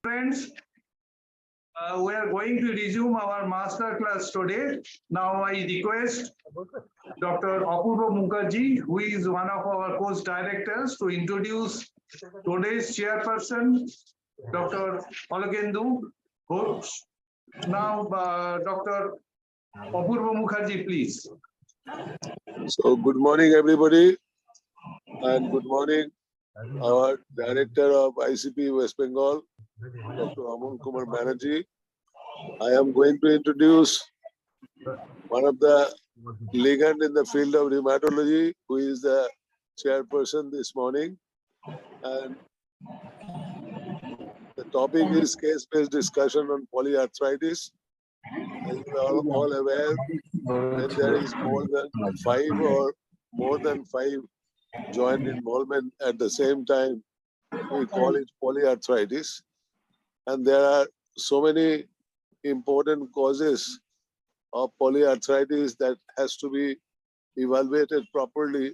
Friends, we are going to resume our master class today. Now I request Dr. Apurva Mukherjee, who is one of our course directors, to introduce today's chairperson, Dr. Olakendu Ghosh. Now, Dr. Apurva Mukherjee, please. So, good morning, everybody, and good morning, our Director of ICP West Bengal, Dr. Aman Kumar Banerjee. I am going to introduce one of the legend in the field of rheumatology, who is the chairperson this morning. And the topic is case-based discussion on polyarthritis. As you are all aware, when there is more than five joint involvement at the same time, we call it polyarthritis. And there are so many important causes of polyarthritis that has to be evaluated properly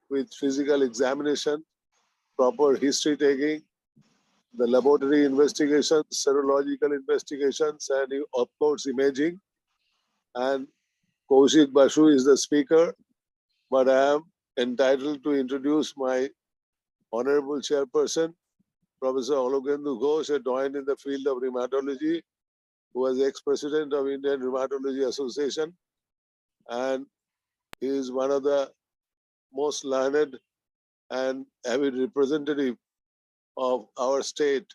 with physical examination, proper history taking, the laboratory investigations, serological investigations, and of course imaging. And Kaushik Basu is the speaker, but I am entitled to introduce my honorable chairperson, Professor Olakendu Ghosh, a doyen in the field of rheumatology, who was ex-president of Indian Rheumatology Association, and he is one of the most learned and avid representative of our state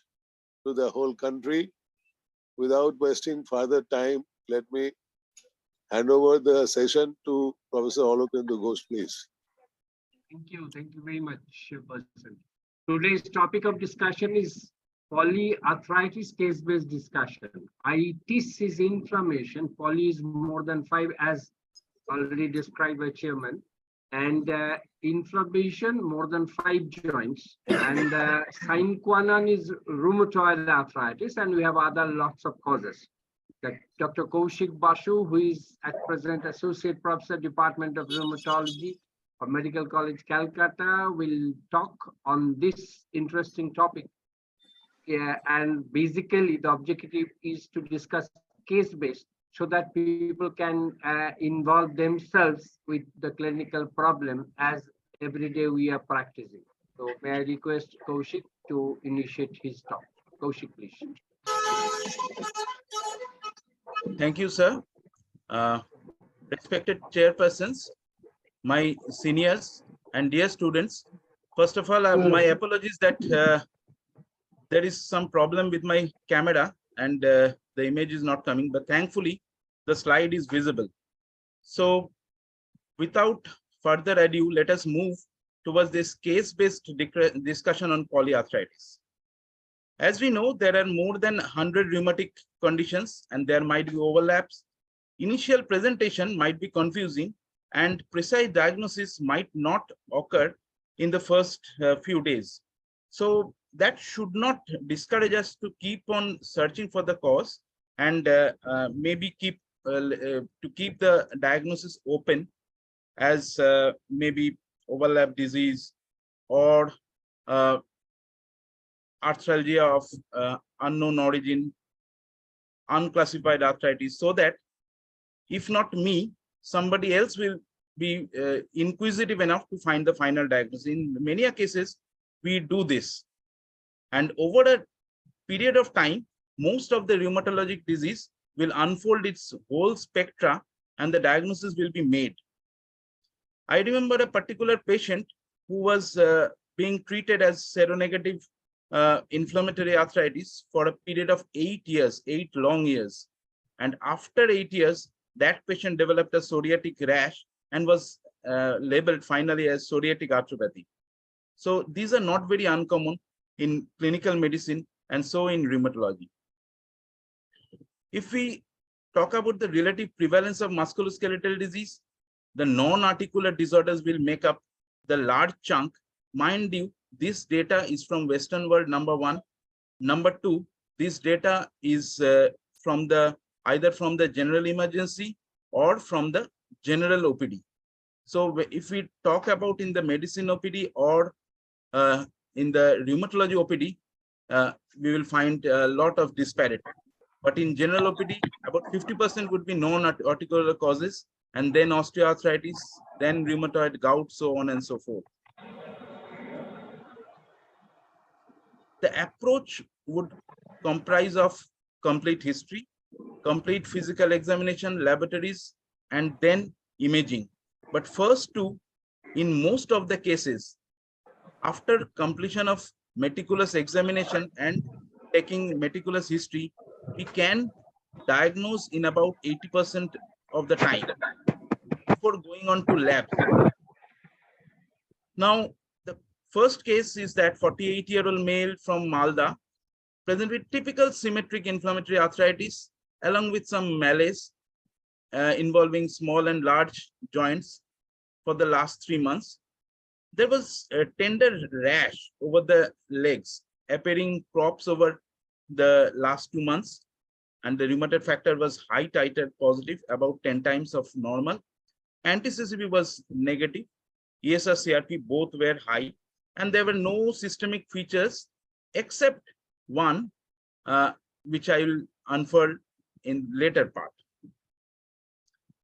to the whole country. Without wasting further time, let me hand over the session to Professor Olakendu Ghosh, please. Thank you very much, Chairperson. Today's topic of discussion is polyarthritis case-based discussion. Itis is inflammation. Poly is more than 5, as already described by Chairman, and inflammation more than 5 joints. And sine qua non is rheumatoid arthritis, and we have other lots of causes. Dr. Kaushik Basu, who is at present Associate Professor, Department of Rheumatology of Medical College, Calcutta, will talk on this interesting topic. And basically, the objective is to discuss case-based so that people can involve themselves with the clinical problem as every day we are practicing. So may I request Kaushik to initiate his talk. Kaushik, please. Thank you, sir. Respected chairpersons, my seniors and dear students, first of all, my apologies that there is some problem with my camera and the image is not coming, but thankfully the slide is visible. So without further ado, let us move towards this case-based discussion on polyarthritis. As we know, there are more than 100 rheumatic conditions and there might be overlaps. Initial presentation might be confusing and precise diagnosis might not occur in the first few days. So that should not discourage us to keep on searching for the cause and maybe keep the diagnosis open, as maybe overlap disease or arthralgia of unknown origin, unclassified arthritis, so that if not me, somebody else will be inquisitive enough to find the final diagnosis. In many cases, we do this. And over a period of time, most of the rheumatologic disease will unfold its whole spectra and the diagnosis will be made. I remember a particular patient who was being treated as seronegative inflammatory arthritis for a period of 8 years, 8 long years. And after 8 years, that patient developed a psoriatic rash and was labeled finally as psoriatic arthropathy. So these are not very uncommon in clinical medicine and so in rheumatology. If we talk about the relative prevalence of musculoskeletal disease, the non-articular disorders will make up the large chunk. Mind you, this data is from Western world, number one. Number two, this data is either from the general emergency or from the general OPD. So if we talk about in the medicine OPD or in the rheumatology OPD, we will find a lot of disparity. But in general OPD, about 50% would be non-articular causes, and then osteoarthritis, then rheumatoid, gout, so on and so forth. The approach would comprise of complete history, complete physical examination, laboratories, and then imaging. But first two, in most of the cases, after completion of meticulous examination and taking meticulous history, we can diagnose in about 80% of the time before going on to labs. Now, the first case is that 48-year-old male from Malda, present with typical symmetric inflammatory arthritis, along with some malaise involving small and large joints for the last 3 months. There was a tender rash over the legs, appearing crops over the last 2 months, and the rheumatoid factor was high titer positive, about 10 times of normal. Anti-CCP was negative. ESR CRP both were high, and there were no systemic features except one, which I will unfold in later part.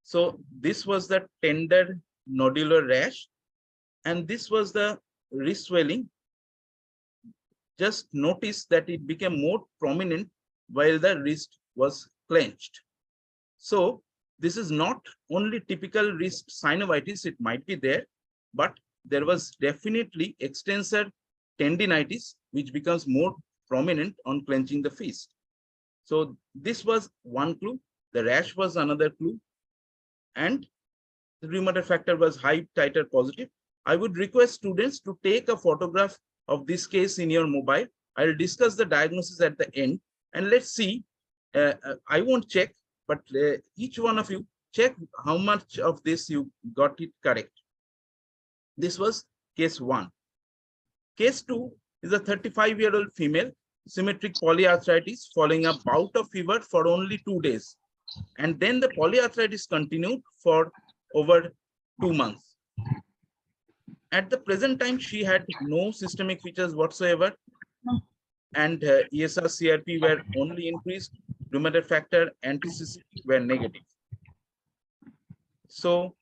So this was the tender nodular rash, and this was the wrist swelling. Just notice that it became more prominent while the wrist was clenched. So this is not only typical wrist synovitis, it might be there, but there was definitely extensor tendinitis, which becomes more prominent on clenching the fist. So this was one clue. The rash was another clue, and the rheumatoid factor was high titer positive. I would request students to take a photograph of this case in your mobile. I'll discuss the diagnosis at the end, and let's see. I won't check, but each one of you check how much of this you got it correct. This was case 1. Case 2 is a 35-year-old female, symmetric polyarthritis following a bout of fever for only 2 days. And then the polyarthritis continued for over 2 months. At the present time, she had no systemic features whatsoever, and ESR CRP were only increased, rheumatoid factor, anti-CCP were negative. So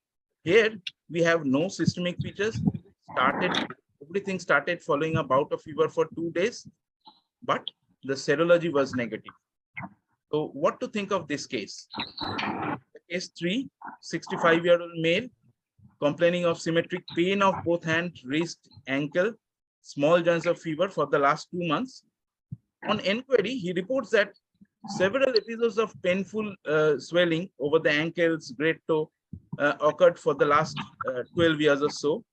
here we have no systemic features. Everything started following a bout of fever for 2 days, but the serology was negative. So what to think of this case? Case 3, 65-year-old male, complaining of symmetric pain of both hand, wrist, ankle, small joints of fever for the last 2 months. On inquiry, he reports that several episodes of painful swelling over the ankles, great toe occurred for the last 12 years or so.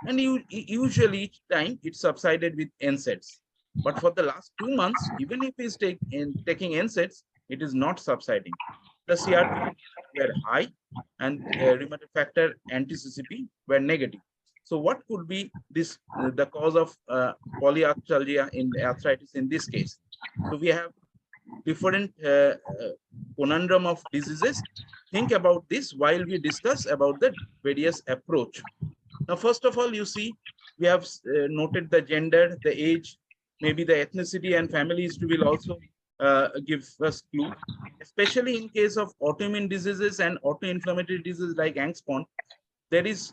And usually each time it subsided with NSAIDs. But for the last 2 months, even if he's taking NSAIDs, it is not subsiding. The CRP were high, and rheumatoid factor, anti-CCP were negative. So what could be this the cause of polyarthralgia in arthritis in this case? So we have different conundrum of diseases. Think about this while we discuss about the various approach. Now, first of all, you see, we have noted the gender, the age, maybe the ethnicity and family history will also give us clue, especially in case of autoimmune diseases and autoinflammatory diseases like Angst-Pont. There is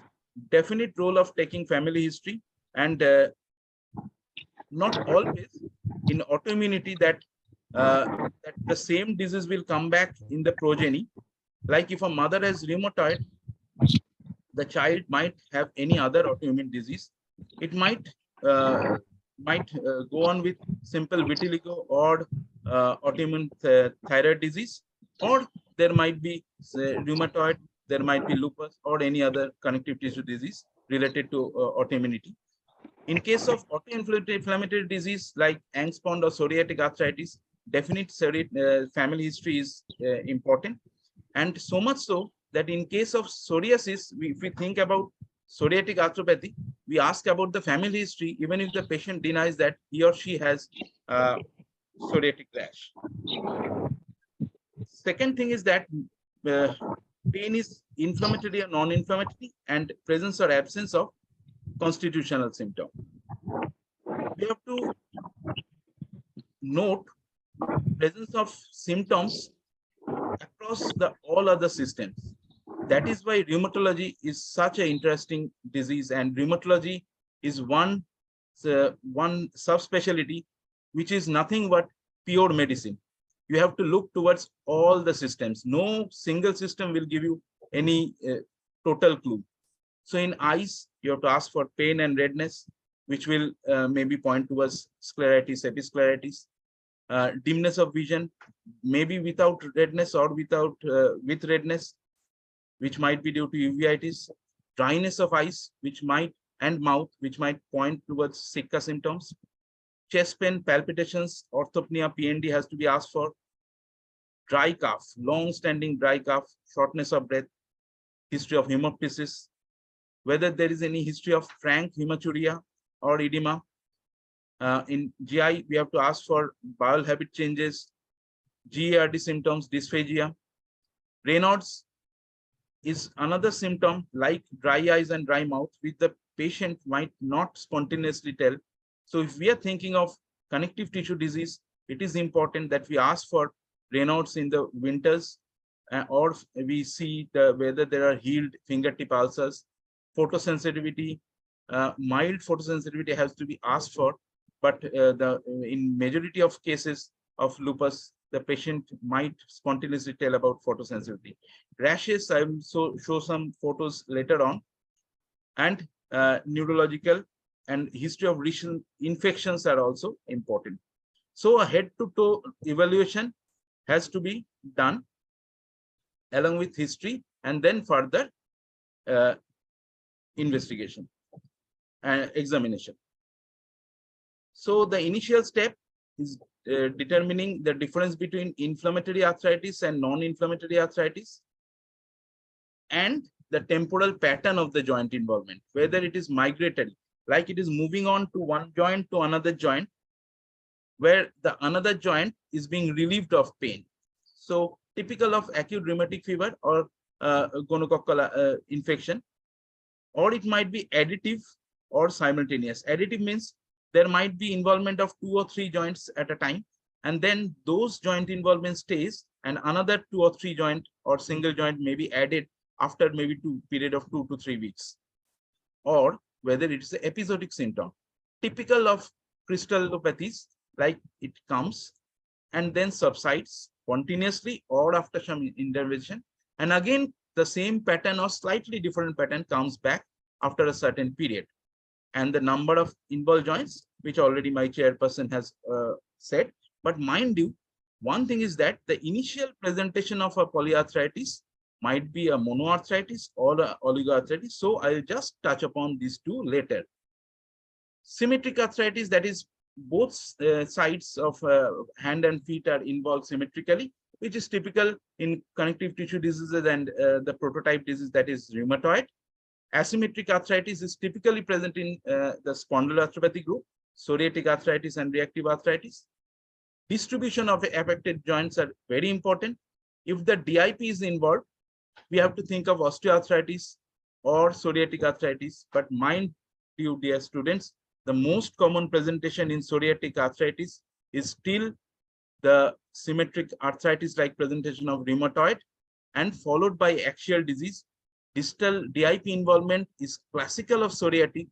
definite role of taking family history, and not always in autoimmunity that the same disease will come back in the progeny. Like if a mother has rheumatoid, the child might have any other autoimmune disease. It might go on with simple vitiligo or autoimmune thyroid disease, or there might be rheumatoid, there might be lupus or any other connective tissue disease related to autoimmunity. In case of autoinflammatory disease like Angst-Pont or psoriatic arthritis, definite family history is important, and so much so that in case of psoriasis, if we think about psoriatic arthropathy, we ask about the family history, even if the patient denies that he or she has psoriatic rash. Second thing is that pain is inflammatory or non-inflammatory, and presence or absence of constitutional symptom. We have to note presence of symptoms across the all other systems. That is why rheumatology is such an interesting disease, and rheumatology is one subspecialty which is nothing but pure medicine. You have to look towards all the systems. No single system will give you any total clue. So in eyes, you have to ask for pain and redness, which will maybe point towards scleritis, episcleritis. Dimness of vision, maybe without redness or with redness, which might be due to uveitis. Dryness of eyes, which might, and mouth, which might point towards Sika symptoms. Chest pain, palpitations, orthopnea, PND has to be asked for. Dry cough, long-standing dry cough, shortness of breath, history of hemoptysis, whether there is any history of frank hematuria or edema. In GI, we have to ask for bowel habit changes, GERD symptoms, dysphagia. Raynaud's is another symptom like dry eyes and dry mouth, which the patient might not spontaneously tell. So if we are thinking of connective tissue disease, it is important that we ask for Raynaud's in the winters, or we see whether there are healed fingertip ulcers. Photosensitivity, mild photosensitivity has to be asked for, but in majority of cases of lupus, the patient might spontaneously tell about photosensitivity. Rashes, I will show some photos later on, and neurological and history of recent infections are also important. So a head-to-toe evaluation has to be done along with history, and then further investigation and examination. So the initial step is determining the difference between inflammatory arthritis and non-inflammatory arthritis, and the temporal pattern of the joint involvement, whether it is migratory, like it is moving on to one joint to another joint, where the another joint is being relieved of pain. So typical of acute rheumatic fever or gonococcal infection, or it might be additive or simultaneous. Additive means there might be involvement of 2 or 3 joints at a time, and then those joint involvement stays, and another 2 or 3 joint or single joint may be added after maybe period of 2 to 3 weeks. Or whether it is an episodic symptom, typical of crystallopathies, like it comes and then subsides continuously or after some intervention, and again the same pattern or slightly different pattern comes back after a certain period. And the number of involved joints, which already my chairperson has said. But mind you, one thing is that the initial presentation of a polyarthritis might be a monoarthritis or a oligoarthritis. So I'll just touch upon these two later. Symmetric arthritis, that is both sides of hand and feet are involved symmetrically, which is typical in connective tissue diseases and the prototype disease, that is rheumatoid. Asymmetric arthritis is typically present in the spondyloarthropathy group, psoriatic arthritis and reactive arthritis. Distribution of affected joints are very important. If the DIP is involved, we have to think of osteoarthritis or psoriatic arthritis. But mind you, dear students, the most common presentation in psoriatic arthritis is still the symmetric arthritis-like presentation of rheumatoid, and followed by axial disease. Distal DIP involvement is classical of psoriatic,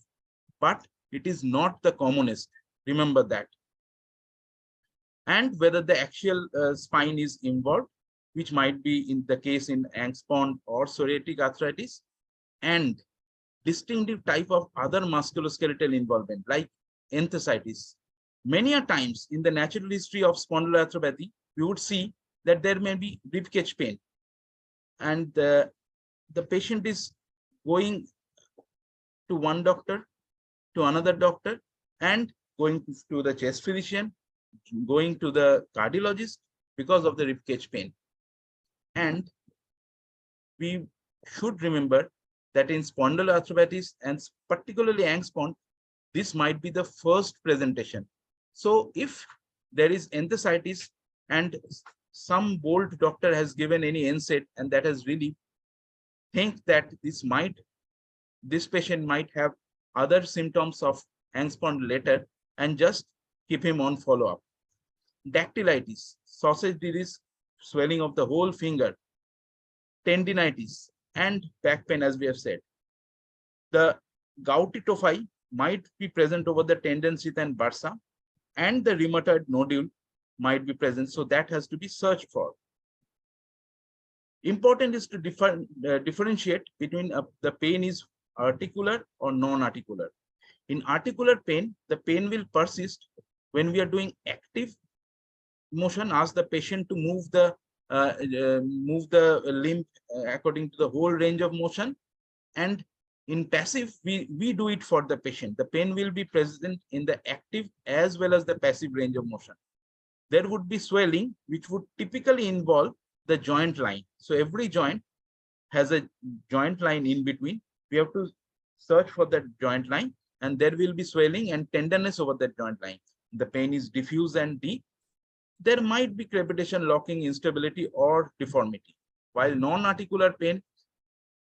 but it is not the commonest. Remember that. And whether the axial spine is involved, which might be in the case in Angst-Pond or psoriatic arthritis, and distinctive type of other musculoskeletal involvement like enthesitis. Many a times in the natural history of spondyloarthropathy, we would see that there may be ribcage pain, and the patient is going to one doctor, to another doctor, and going to the chest physician, going to the cardiologist because of the ribcage pain. And we should remember that in spondyloarthropathies and particularly Angst-Pond, this might be the first presentation. So if there is enthesitis and some bold doctor has given any NSAID and that has really think that this patient might have other symptoms of Angst-Pond later, and just keep him on follow-up. dactylitis, sausage disease, swelling of the whole finger, tendinitis, and back pain, as we have said. The gouty tophi might be present over the tendon sheath and bursa, and the rheumatoid nodule might be present. So that has to be searched for. Important is to differentiate between the pain is articular or non-articular. In articular pain, the pain will persist when we are doing active motion, ask the patient to move the limb according to the whole range of motion. And in passive, we do it for the patient. The pain will be present in the active as well as the passive range of motion. There would be swelling, which would typically involve the joint line. So every joint has a joint line in between. We have to search for that joint line, and there will be swelling and tenderness over that joint line. The pain is diffuse and deep. There might be crepitation, locking, instability, or deformity. While non-articular pain,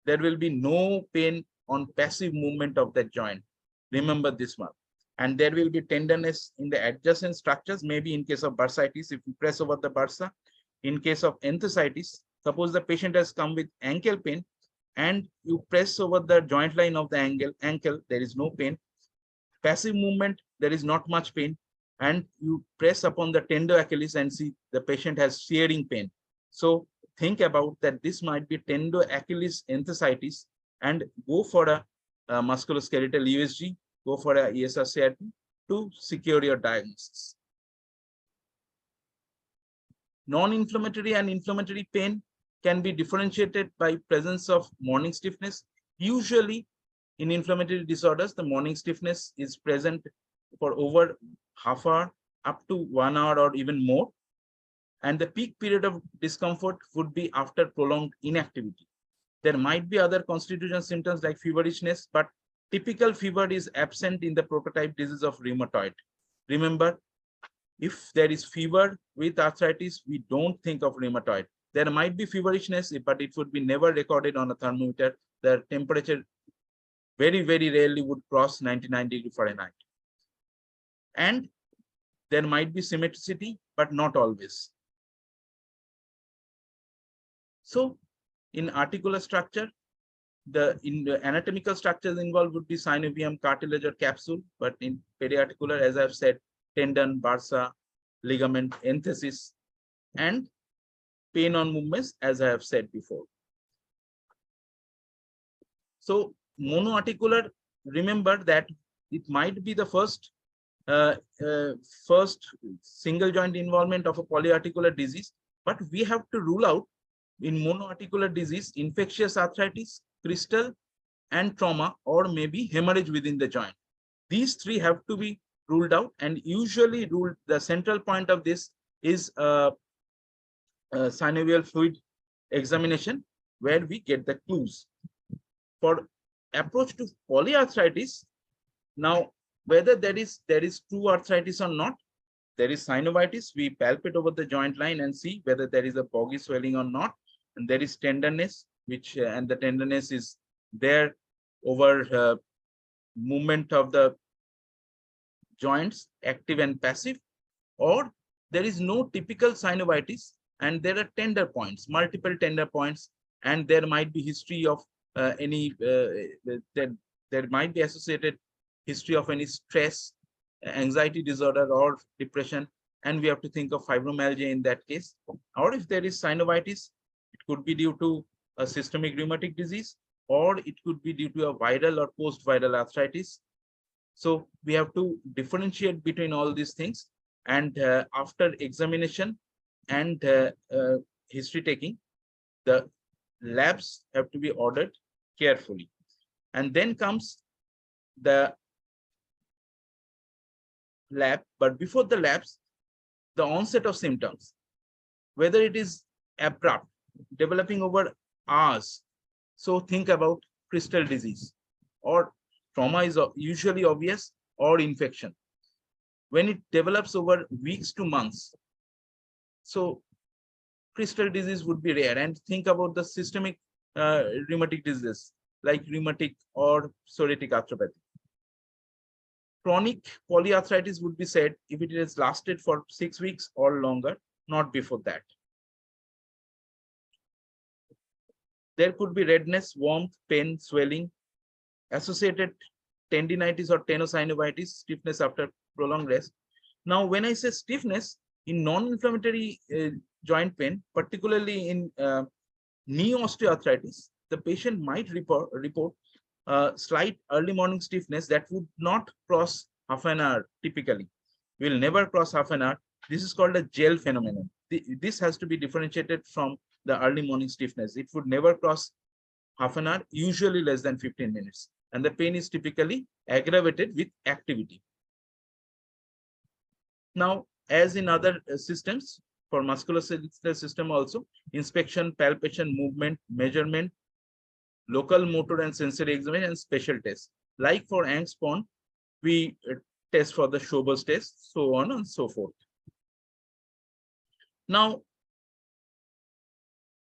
there will be no pain on passive movement of that joint. Remember this one. And there will be tenderness in the adjacent structures, maybe in case of bursitis, if you press over the bursa. In case of enthesitis, suppose the patient has come with ankle pain and you press over the joint line of the ankle, there is no pain. Passive movement, there is not much pain. And you press upon the tender Achilles and see the patient has shearing pain. So think about that this might be tender Achilles enthesitis, and go for a musculoskeletal USG, go for a ESRCRP to secure your diagnosis. Non-inflammatory and inflammatory pain can be differentiated by presence of morning stiffness. Usually in inflammatory disorders, the morning stiffness is present for over half hour up to 1 hour or even more. And the peak period of discomfort would be after prolonged inactivity. There might be other constitutional symptoms like feverishness, but typical fever is absent in the prototype disease of rheumatoid. Remember, if there is fever with arthritis, we don't think of rheumatoid. There might be feverishness, but it would be never recorded on a thermometer. The temperature very, very rarely would cross 99 degrees Fahrenheit. And there might be symmetricity, but not always. So in articular structure, in the anatomical structures involved would be synovium, cartilage, or capsule. But in periarticular, as I've said, tendon, bursa, ligament, enthesis, and pain on movements, as I have said before. So monoarticular, remember that it might be the first single joint involvement of a polyarticular disease, but we have to rule out in monoarticular disease infectious arthritis, crystal, and trauma, or maybe hemorrhage within the joint. These three have to be ruled out, and usually the central point of this is synovial fluid examination, where we get the clues. For approach to polyarthritis, now whether there is true arthritis or not, there is synovitis. We palpate over the joint line and see whether there is a boggy swelling or not, and there is tenderness, which and the tenderness is there over movement of the joints, active and passive, or there is no typical synovitis and there are tender points, multiple tender points, and there might be history of there might be associated history of any stress, anxiety disorder, or depression, and we have to think of fibromyalgia in that case. Or if there is synovitis, it could be due to a systemic rheumatic disease, or it could be due to a viral or post-viral arthritis. So we have to differentiate between all these things, and after examination and history taking, the labs have to be ordered carefully. And then comes the lab, but before the labs, the onset of symptoms, whether it is abrupt, developing over hours. So think about crystal disease, or trauma is usually obvious, or infection. When it develops over weeks to months, so crystal disease would be rare. And think about the systemic rheumatic diseases like rheumatic or psoriatic arthropathy. chronic polyarthritis would be said if it has lasted for 6 weeks or longer, not before that. There could be redness, warmth, pain, swelling, associated tendinitis or tenosynovitis, stiffness after prolonged rest. Now, when I say stiffness, in non-inflammatory joint pain, particularly in knee osteoarthritis, the patient might report slight early morning stiffness that would not cross half an hour typically. Will never cross half an hour. This is called a gel phenomenon. This has to be differentiated from the early morning stiffness. It would never cross half an hour, usually less than 15 minutes. And the pain is typically aggravated with activity. Now, as in other systems, for musculoskeletal system also, inspection, palpation, movement, measurement, local motor and sensory examination, and special tests. Like for Angst-Pon, we test for the Schober's test, so on and so forth. Now,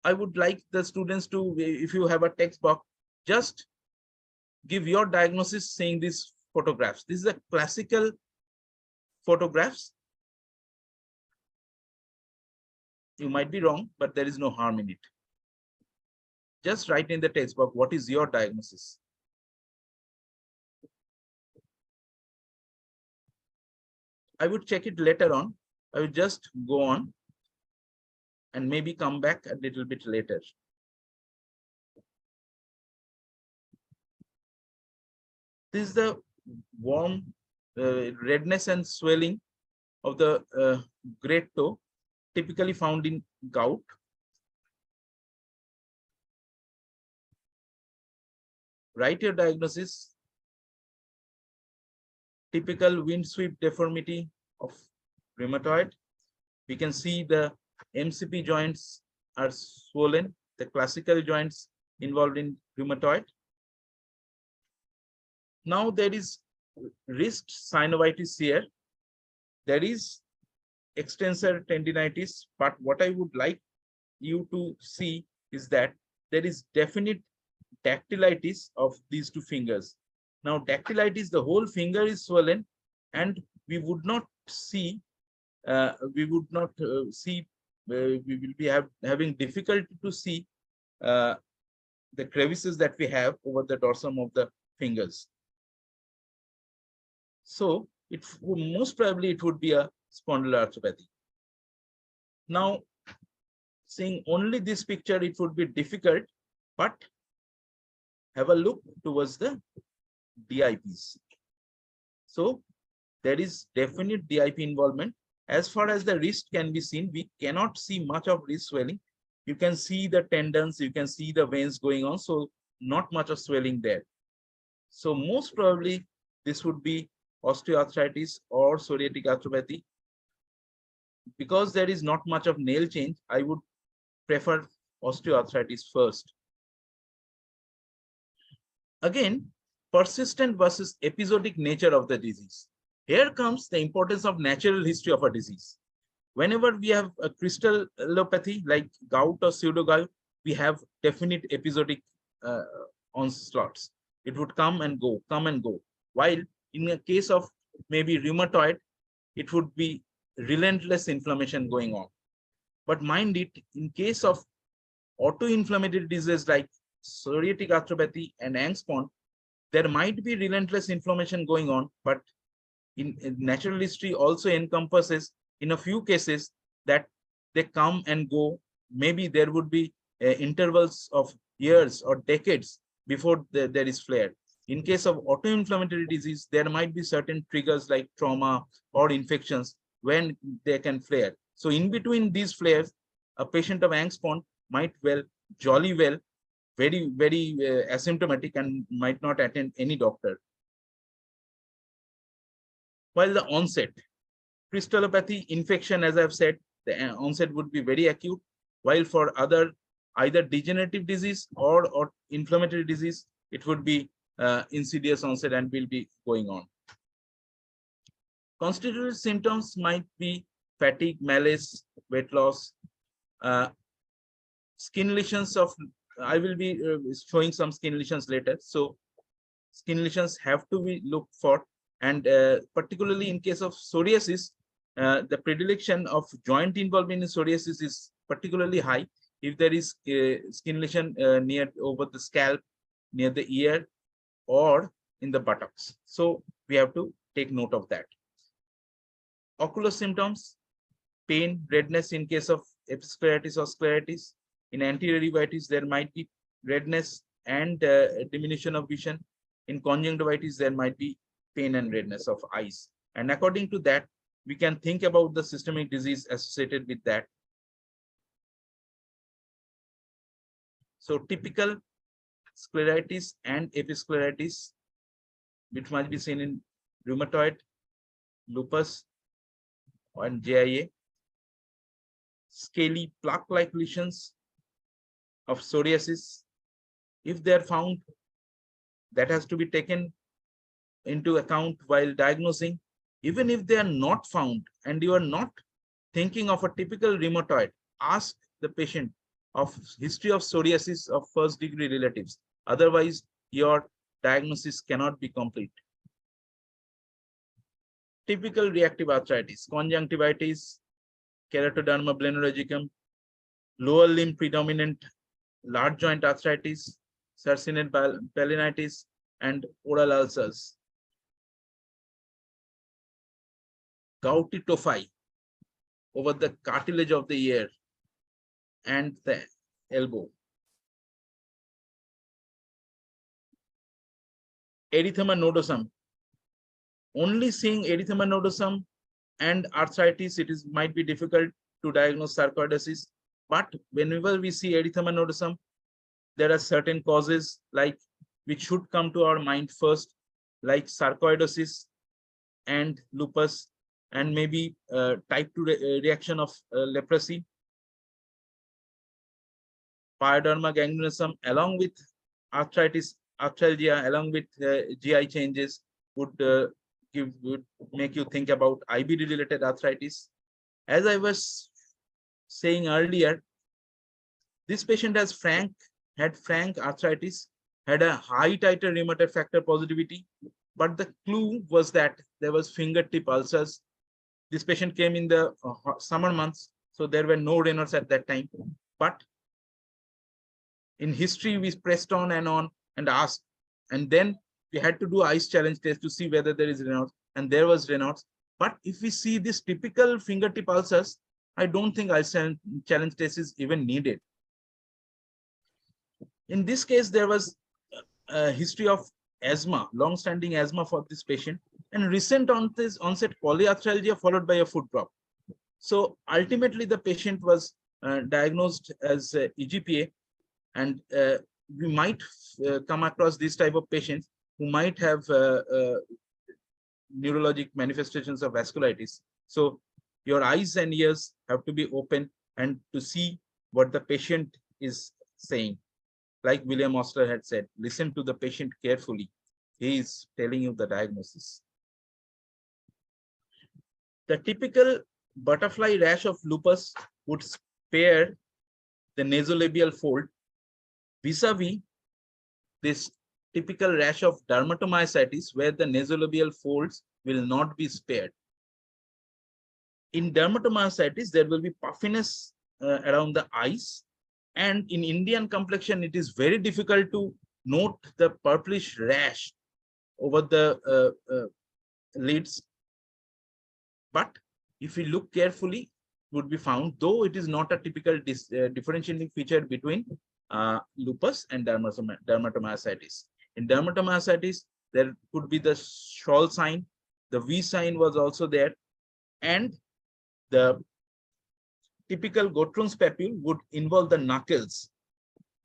I would like the students to, if you have a text box, just give your diagnosis saying these photographs. This is a classical photographs. You might be wrong, but there is no harm in it. Just write in the text box, what is your diagnosis? I would check it later on. I would just go on and maybe come back a little bit later. This is the warm redness and swelling of the great toe, typically found in gout. Write your diagnosis. Typical wind sweep deformity of rheumatoid. We can see the MCP joints are swollen, the classical joints involved in rheumatoid. Now there is wrist synovitis here. There is extensor tendinitis, but what I would like you to see is that there is definite dactylitis of these two fingers. Now, dactylitis, the whole finger is swollen, and we would not see, we will be having difficulty to see the crevices that we have over the dorsum of the fingers. So, most probably it would be a spondyloarthropathy. Now, seeing only this picture, it would be difficult, but have a look towards the DIPs. So there is definite DIP involvement. As far as the wrist can be seen, we cannot see much of wrist swelling. You can see the tendons, you can see the veins going on, so not much of swelling there. So most probably this would be osteoarthritis or psoriatic arthropathy. Because there is not much of nail change, I would prefer osteoarthritis first. Again, persistent versus episodic nature of the disease. Here comes the importance of natural history of a disease. Whenever we have a crystallopathy like gout or pseudo-gout, we have definite episodic onslaughts. It would come and go, come and go. While in a case of maybe rheumatoid, it would be relentless inflammation going on. But mind it, in case of autoinflammatory diseases like psoriatic arthropathy and Angst-Pon, there might be relentless inflammation going on, but in natural history also encompasses in a few cases that they come and go. Maybe there would be intervals of years or decades before there is flare. In case of autoinflammatory disease, there might be certain triggers like trauma or infections when they can flare. So in between these flares, a patient of Angst-Pon might jolly well, very asymptomatic and might not attend any doctor. While the onset, crystallopathy infection, as I've said, the onset would be very acute, while for other either degenerative disease or inflammatory disease, it would be insidious onset and will be going on. Constitutive symptoms might be fatigue, malaise, weight loss, skin lesions of, I will be showing some skin lesions later. So skin lesions have to be looked for, And particularly in case of psoriasis, the predilection of joint involvement in psoriasis is particularly high if there is skin lesion near over the scalp, near the ear, or in the buttocks. So we have to take note of that. Ocular symptoms: pain, redness in case of episcleritis or scleritis. In anterior uveitis, there might be redness and diminution of vision. In conjunctivitis, there might be pain and redness of eyes. And according to that, we can think about the systemic disease associated with that. So typical scleritis and episcleritis, which might be seen in rheumatoid, lupus, and JIA. Scaly plaque-like lesions of psoriasis, if they are found, that has to be taken into account while diagnosing. Even if they are not found and you are not thinking of a typical rheumatoid, ask the patient of history of psoriasis of first degree relatives. Otherwise, your diagnosis cannot be complete. Typical reactive arthritis: conjunctivitis, keratoderma blennorhagicum, lower limb predominant large joint arthritis, sarcinate balanitis, and oral ulcers. Gouty tophi over the cartilage of the ear and the elbow. Erythema nodosum. Only seeing erythema nodosum and arthritis, might be difficult to diagnose sarcoidosis. But whenever we see erythema nodosum, there are certain causes like which should come to our mind first, like sarcoidosis and lupus, and maybe type 2 reaction of leprosy. Pyoderma gangrenosum, along with arthritis, arthralgia, along with GI changes, would make you think about IBD related arthritis. As I was saying earlier, this patient had frank arthritis, had a high titer rheumatoid factor positivity, but the clue was that there was fingertip ulcers. This patient came in the summer months, so there were no Raynaud's at that time. But in history, we pressed on and asked, and then we had to do ice challenge test to see whether there is Raynaud's, and there was Raynaud's. But if we see this typical fingertip ulcers, I don't think ice challenge test is even needed. In this case, there was a history of asthma, long-standing asthma for this patient, and recent onset polyarthralgia followed by a foot drop. So ultimately, the patient was diagnosed as EGPA, and we might come across this type of patients who might have neurologic manifestations of vasculitis. So your eyes and ears have to be open and to see what the patient is saying. Like William Osler had said, listen to the patient carefully. He is telling you the diagnosis. The typical butterfly rash of lupus would spare the nasolabial fold, vis-a-vis this typical rash of dermatomyositis, where the nasolabial folds will not be spared. In dermatomyositis, there will be puffiness around the eyes, and in Indian complexion, it is very difficult to note the purplish rash over the lids. But if we look carefully, it would be found, though it is not a typical differentiating feature between lupus and dermatomyositis. In dermatomyositis, there could be the shawl sign, the V sign was also there, and the typical Gottron's papule would involve the knuckles,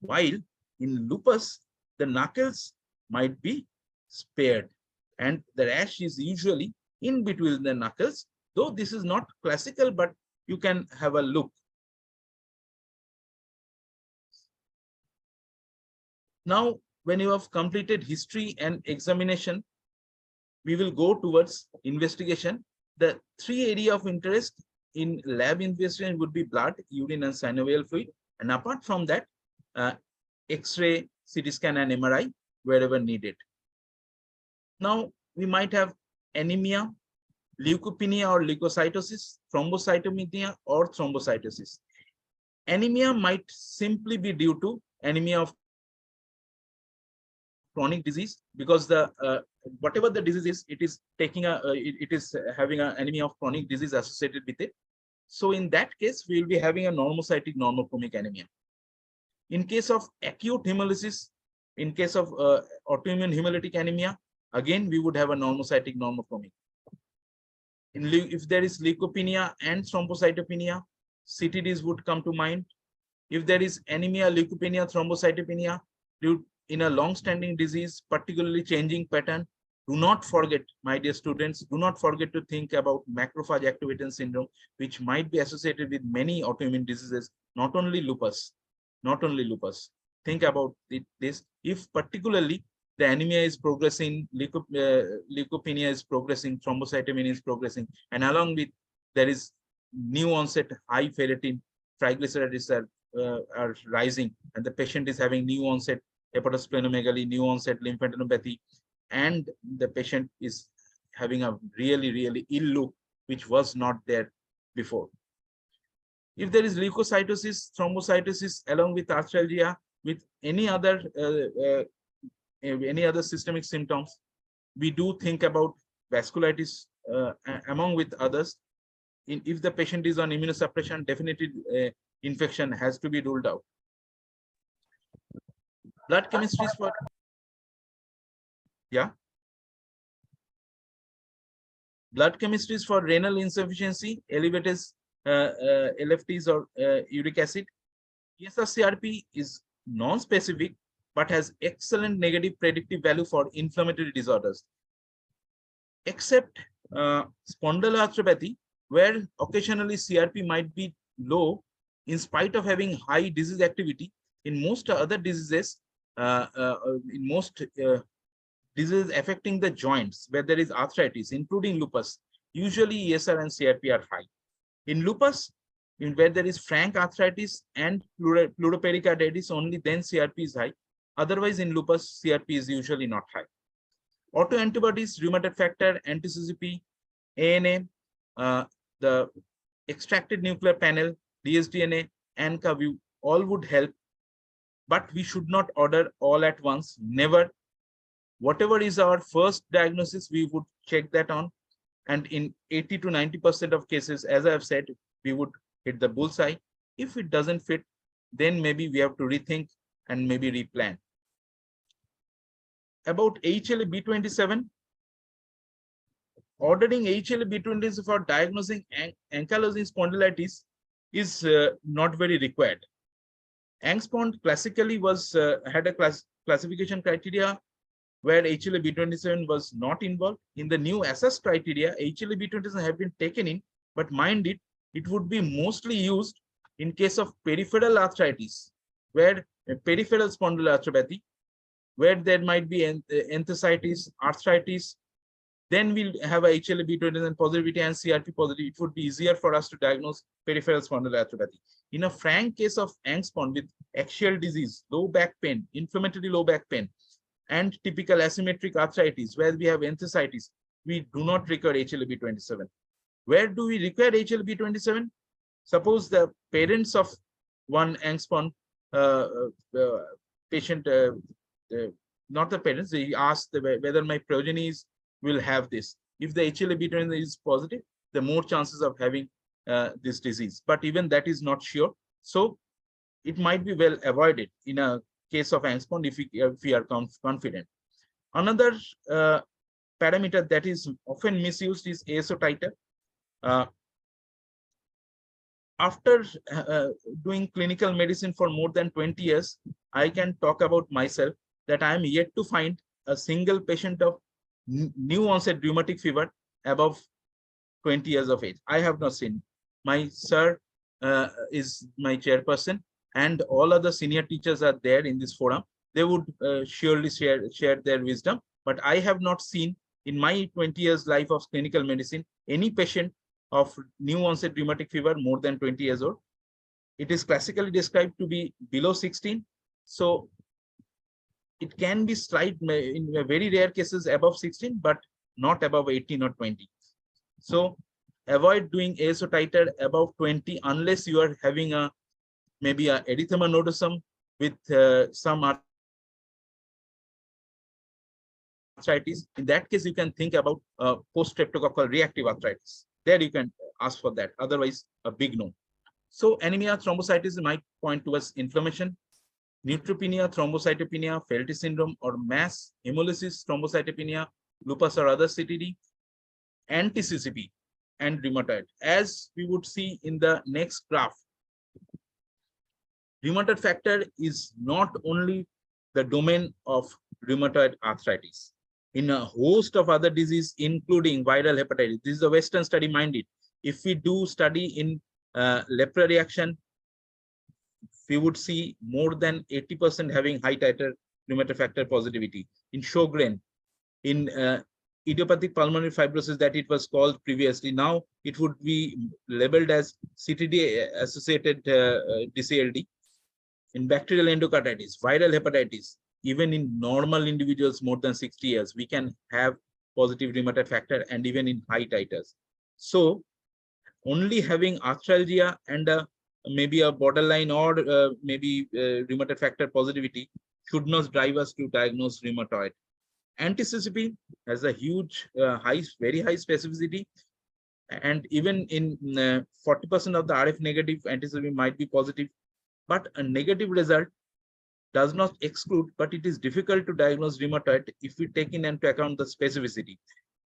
while in lupus, the knuckles might be spared, and the rash is usually in between the knuckles, though this is not classical, but you can have a look. Now, when you have completed history and examination, we will go towards investigation. The three areas of interest in lab investigation would be blood, urine, and synovial fluid. And apart from that, X-ray, CT scan, and MRI wherever needed. Now, we might have anemia, leukopenia or leukocytosis, thrombocytopenia or thrombocytosis. Anemia might simply be due to anemia of chronic disease, because the whatever the disease is, it is taking a it is having an anemia of chronic disease associated with it. So in that case, we will be having a normocytic normochromic anemia. In case of acute hemolysis, in case of autoimmune hemolytic anemia, again we would have a normocytic normochromic. If there is leukopenia and thrombocytopenia, CTDs would come to mind. If there is anemia, leukopenia, thrombocytopenia, in a long-standing disease, particularly changing pattern, do not forget, my dear students, do not forget to think about macrophage activation syndrome, which might be associated with many autoimmune diseases, not only lupus, not only lupus. Think about this. If particularly the anemia is progressing, leukopenia is progressing, thrombocytopenia is progressing, and along with there is new onset high ferritin, triglycerides are rising, and the patient is having new onset hepatosplenomegaly, new onset lymphadenopathy, and the patient is having a really ill look, which was not there before. If there is leukocytosis, thrombocytosis, along with arthralgia, with any other systemic symptoms, we do think about vasculitis among with others. If the patient is on immunosuppression, definitely infection has to be ruled out. Blood chemistries for blood chemistries for renal insufficiency, elevated LFTs or uric acid. ESR-CRP is non-specific but has excellent negative predictive value for inflammatory disorders, except spondyloarthropathy, where occasionally CRP might be low in spite of having high disease activity. In most other diseases, diseases affecting the joints where there is arthritis, including lupus, usually ESR and CRP are high. In lupus, where there is frank arthritis and pleuropericarditis, only then CRP is high. Otherwise, in lupus, CRP is usually not high. Autoantibodies, rheumatoid factor, anti-CCP, ANA, the extracted nuclear panel, dsDNA, ANCA-view, all would help, but we should not order all at once, never. Whatever is our first diagnosis, we would check that on. And in 80 to 90% of cases, as I have said, we would hit the bullseye. If it doesn't fit, then maybe we have to rethink and maybe replan. About HLA-B27, ordering HLA-B27 for diagnosing ankylosing spondylitis is not very required. Angspond classically had a classification criteria where HLA-B27 was not involved. In the new assess criteria, HLA-B27 have been taken in, but mind it, it would be mostly used in case of peripheral arthritis, where peripheral spondyloarthropathy, where there might be enthesitis, arthritis. Then we'll have a HLA-B27 positivity and CRP positive. It would be easier for us to diagnose peripheral spondyloarthropathy. In a frank case of Angspond with axial disease, low back pain, inflammatory low back pain, and typical asymmetric arthritis, where we have enthesitis, we do not require HLA-B27. Where do we require HLA-B27? Suppose the parents of one Angspond patient, not the parents, they ask whether my progeny will have this. If the HLA-B27 is positive, the more chances of having this disease. But even that is not sure. So it might be well avoided in a case of Angspond if we are confident. Another parameter that is often misused is ASO titer. After doing clinical medicine for more than 20 years, I can talk about myself that I am yet to find a single patient of new onset rheumatic fever above 20 years of age. I have not seen. My sir is my chairperson, and all other senior teachers are there in this forum. They would surely share their wisdom, but I have not seen in my 20 years life of clinical medicine any patient of new onset rheumatic fever more than 20 years old. It is classically described to be below 16. So it can be slight in very rare cases above 16, but not above 18 or 20. So avoid doing ASO titer above 20 unless you are having a maybe a erythema nodosum with some arthritis. In that case, you can think about post-streptococcal reactive arthritis. There you can ask for that. Otherwise, a big no. So anemia, thrombocytis might point towards inflammation. Neutropenia, thrombocytopenia, Felty syndrome, or mass hemolysis, thrombocytopenia, lupus or other CTD, anti-CCP, and rheumatoid. As we would see in the next graph, rheumatoid factor is not only the domain of rheumatoid arthritis. In a host of other diseases, including viral hepatitis, this is a Western study, mind it. If we do study in lepra reaction, we would see more than 80% having high titer rheumatoid factor positivity. In Sjogren, in idiopathic pulmonary fibrosis that it was called previously, now it would be labeled as CTD associated DCLD. In bacterial endocarditis, viral hepatitis, even in normal individuals more than 60 years, we can have positive rheumatoid factor, and even in high titers. So only having arthralgia and maybe a borderline or maybe rheumatoid factor positivity should not drive us to diagnose rheumatoid. Anti-CCP has a huge, very high specificity, and even in 40% of the RF negative, anti-CCP might be positive, but a negative result does not exclude, but it is difficult to diagnose rheumatoid if we take into account the specificity.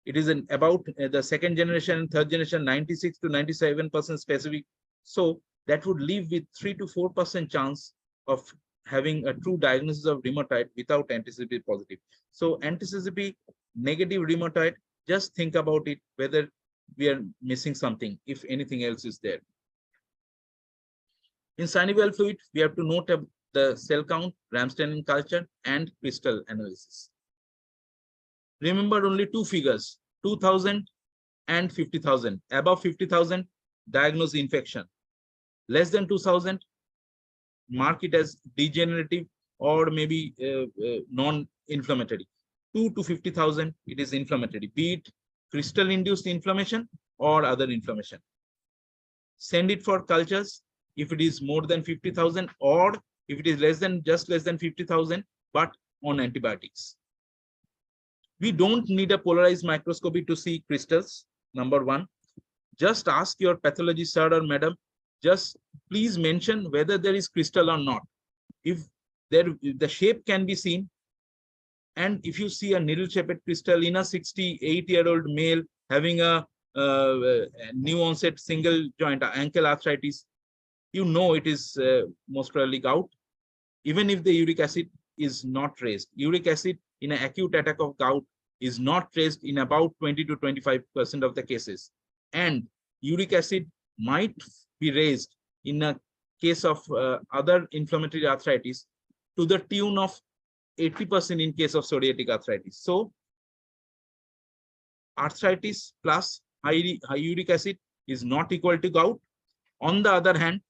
It is about the second generation and third generation, 96 to 97% specific. So that would leave with 3 to 4% chance of having a true diagnosis of rheumatoid without anti-CCP positive. So anti-CCP negative rheumatoid, just think about it, whether we are missing something, if anything else is there. In synovial fluid, we have to note the cell count, Ramstein culture, and crystal analysis. Remember only two figures, 2000 and 50,000. Above 50,000, diagnose infection. Less than 2,000, mark it as degenerative or maybe non-inflammatory. 2 to 50,000, it is inflammatory, be it crystal-induced inflammation or other inflammation. Send it for cultures if it is more than 50,000, or if it is less than 50,000, but on antibiotics. We don't need a polarized microscopy to see crystals, number one. Just ask your pathology sir or madam, just please mention whether there is crystal or not. If the shape can be seen, and if you see a needle-shaped crystal in a 68-year-old male having a new onset single joint ankle arthritis, you know it is most probably gout. Even if the uric acid is not raised, uric acid in an acute attack of gout is not raised in about 20 to 25% of the cases, and uric acid might be raised in a case of other inflammatory arthritis to the tune of 80% in case of psoriatic arthritis. So arthritis plus high uric acid is not equal to gout. On the other hand,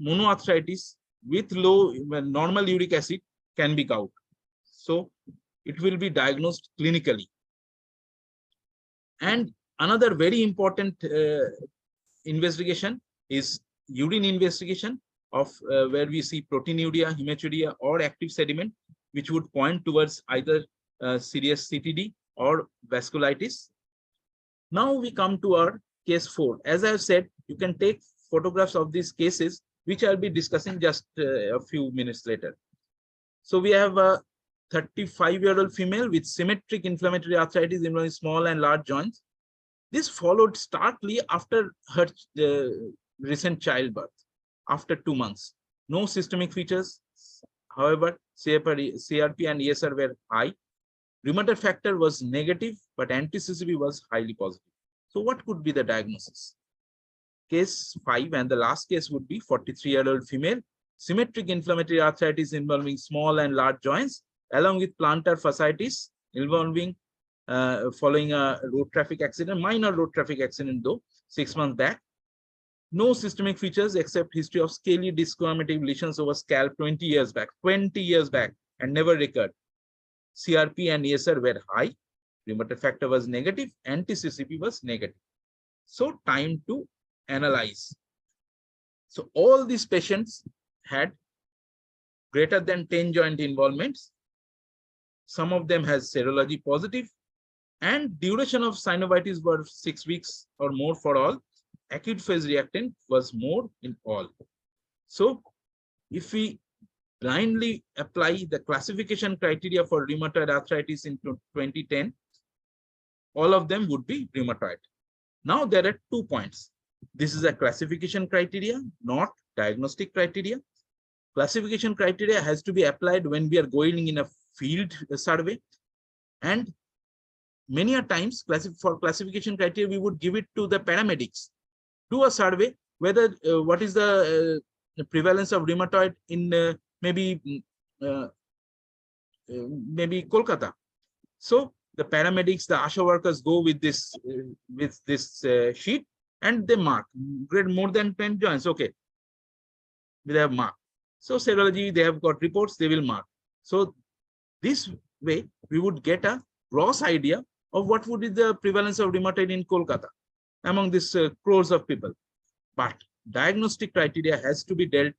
monoarthritis with low normal uric acid can be gout. So it will be diagnosed clinically. And another very important investigation is urine investigation of where we see proteinuria, hematuria, or active sediment, which would point towards either serious CTD or vasculitis. Now we come to our case 4. As I have said, you can take photographs of these cases, which I'll be discussing just a few minutes later. So we have a 35-year-old female with symmetric inflammatory arthritis involving small and large joints. This followed starkly after her recent childbirth, after 2 months. No systemic features. However, CRP and ESR were high. Rheumatoid factor was negative, but anti-CCP was highly positive. So what could be the diagnosis? Case 5 and the last case would be 43-year-old female, symmetric inflammatory arthritis involving small and large joints, along with plantar fasciitis involving following a road traffic accident, minor road traffic accident though, 6 months back. No systemic features except history of scaly discomative lesions over scalp 20 years back, and never recurred. CRP and ESR were high, rheumatoid factor was negative, anti-CCP was negative. So time to analyze. So all these patients had greater than 10 joint involvements. Some of them has serology positive, and duration of synovitis were 6 weeks or more for all. Acute phase reactant was more in all. So if we blindly apply the classification criteria for rheumatoid arthritis in 2010, all of them would be rheumatoid. Now there are 2 points. This is a classification criteria, not diagnostic criteria. Classification criteria has to be applied when we are going in a field survey, and many a times for classification criteria we would give it to the paramedics, do a survey whether what is the prevalence of rheumatoid in maybe Kolkata. So the paramedics, the ASHA workers go with this sheet and they mark grade more than 10 joints. Okay, they have marked. So serology, they have got reports, they will mark. So this way we would get a gross idea of what would be the prevalence of rheumatoid in Kolkata among these crores of people. But diagnostic criteria has to be dealt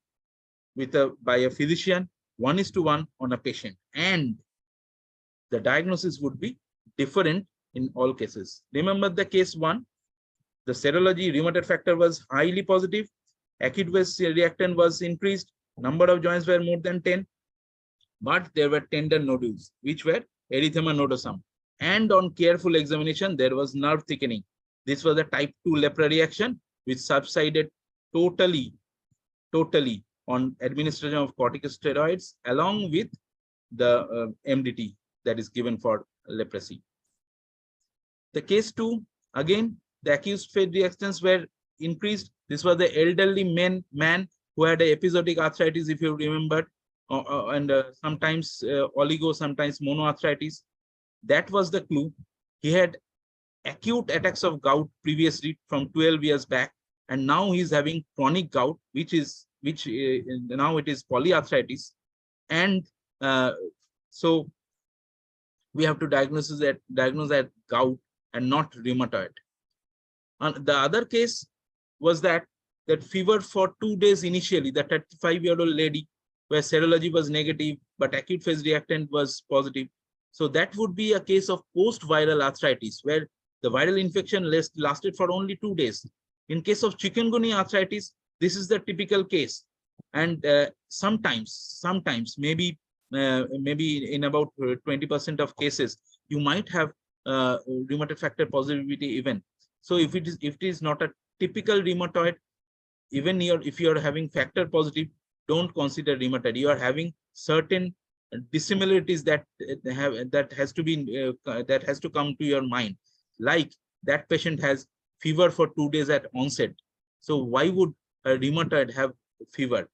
with by a physician 1:1 on a patient, and the diagnosis would be different in all cases. Remember the case 1, the serology rheumatoid factor was highly positive, acute phase reactant was increased, number of joints were more than 10, but there were tender nodules, which were erythema nodosum. And on careful examination, there was nerve thickening. This was a type 2 lepra reaction, which subsided totally on administration of corticosteroids along with the MDT that is given for leprosy. The case 2, again, the acute phase reactions were increased. This was the elderly man who had episodic arthritis, if you remember, and sometimes oligo, sometimes monoarthritis. That was the clue. He had acute attacks of gout previously from 12 years back, and now he's having chronic gout, which now it is polyarthritis, and so we have to diagnose that gout and not rheumatoid. And the other case was that fever for 2 days initially, the 35-year-old lady where serology was negative but acute phase reactant was positive. So that would be a case of post-viral arthritis where the viral infection lasted for only 2 days. In case of chikungunya arthritis, this is the typical case, and sometimes maybe in about 20% of cases you might have rheumatoid factor positivity even. So if it is not a typical rheumatoid, even if you are having factor positive, don't consider rheumatoid. You are having certain dissimilarities that has to come to your mind, like that patient has fever for 2 days at onset. So why would a rheumatoid have fever?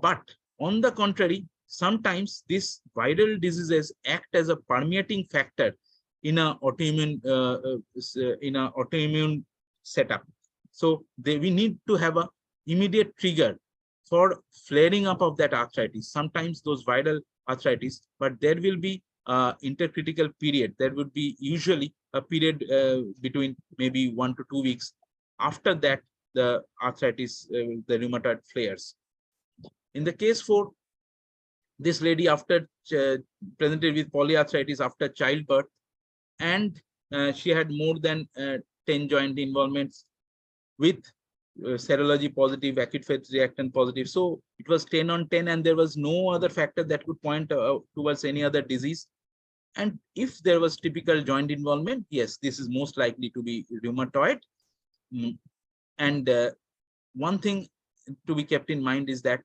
But on the contrary, sometimes these viral diseases act as a permeating factor in a autoimmune setup. So we need to have a immediate trigger for flaring up of that arthritis. Sometimes those viral arthritis, but there will be intercritical period. There would be usually a period between maybe 1 to 2 weeks. After that, the arthritis, the rheumatoid flares. In the case 4, this lady after presented with polyarthritis after childbirth, and she had more than 10 joint involvements with serology positive, acute phase reactant positive. So it was 10 on 10, and there was no other factor that could point towards any other disease. And if there was typical joint involvement, yes, this is most likely to be rheumatoid. And one thing to be kept in mind is that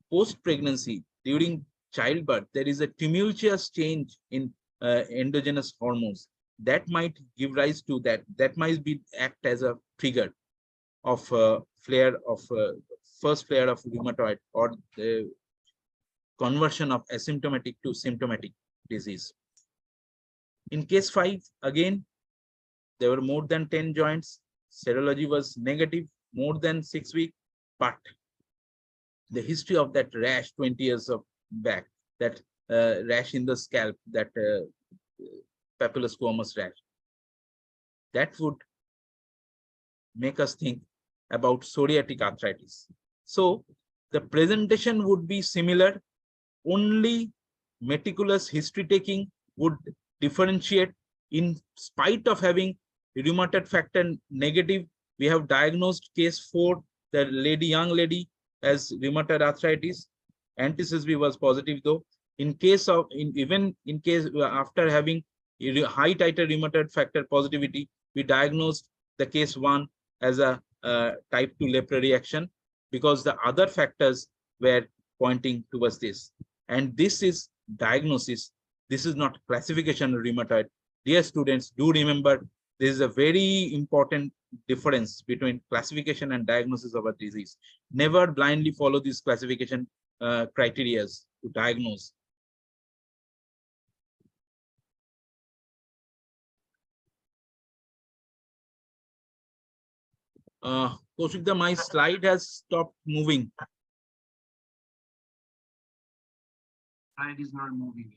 post-pregnancy, during childbirth, there is a tumultuous change in endogenous hormones that might give rise to that might act as a trigger of first flare of rheumatoid or the conversion of asymptomatic to symptomatic disease. In case 5, again, there were more than 10 joints. Serology was negative, more than 6 weeks, but the history of that rash 20 years back, that rash in the scalp, that papillosquamous rash. That would make us think about psoriatic arthritis. So the presentation would be similar, only meticulous history taking would differentiate. In spite of having rheumatoid factor negative, we have diagnosed case 4, the young lady as rheumatoid arthritis. Anti-CSB was positive though. In case of, even in case after having high titer rheumatoid factor positivity, we diagnosed the case 1 as a type 2 lepra reaction, because the other factors were pointing towards this. And this is diagnosis. This is not classification of rheumatoid. Dear students, do remember there is a very important difference between classification and diagnosis of a disease. Never blindly follow these classification criteria to diagnose. Kaushik, my slide has stopped moving. Slide is not moving.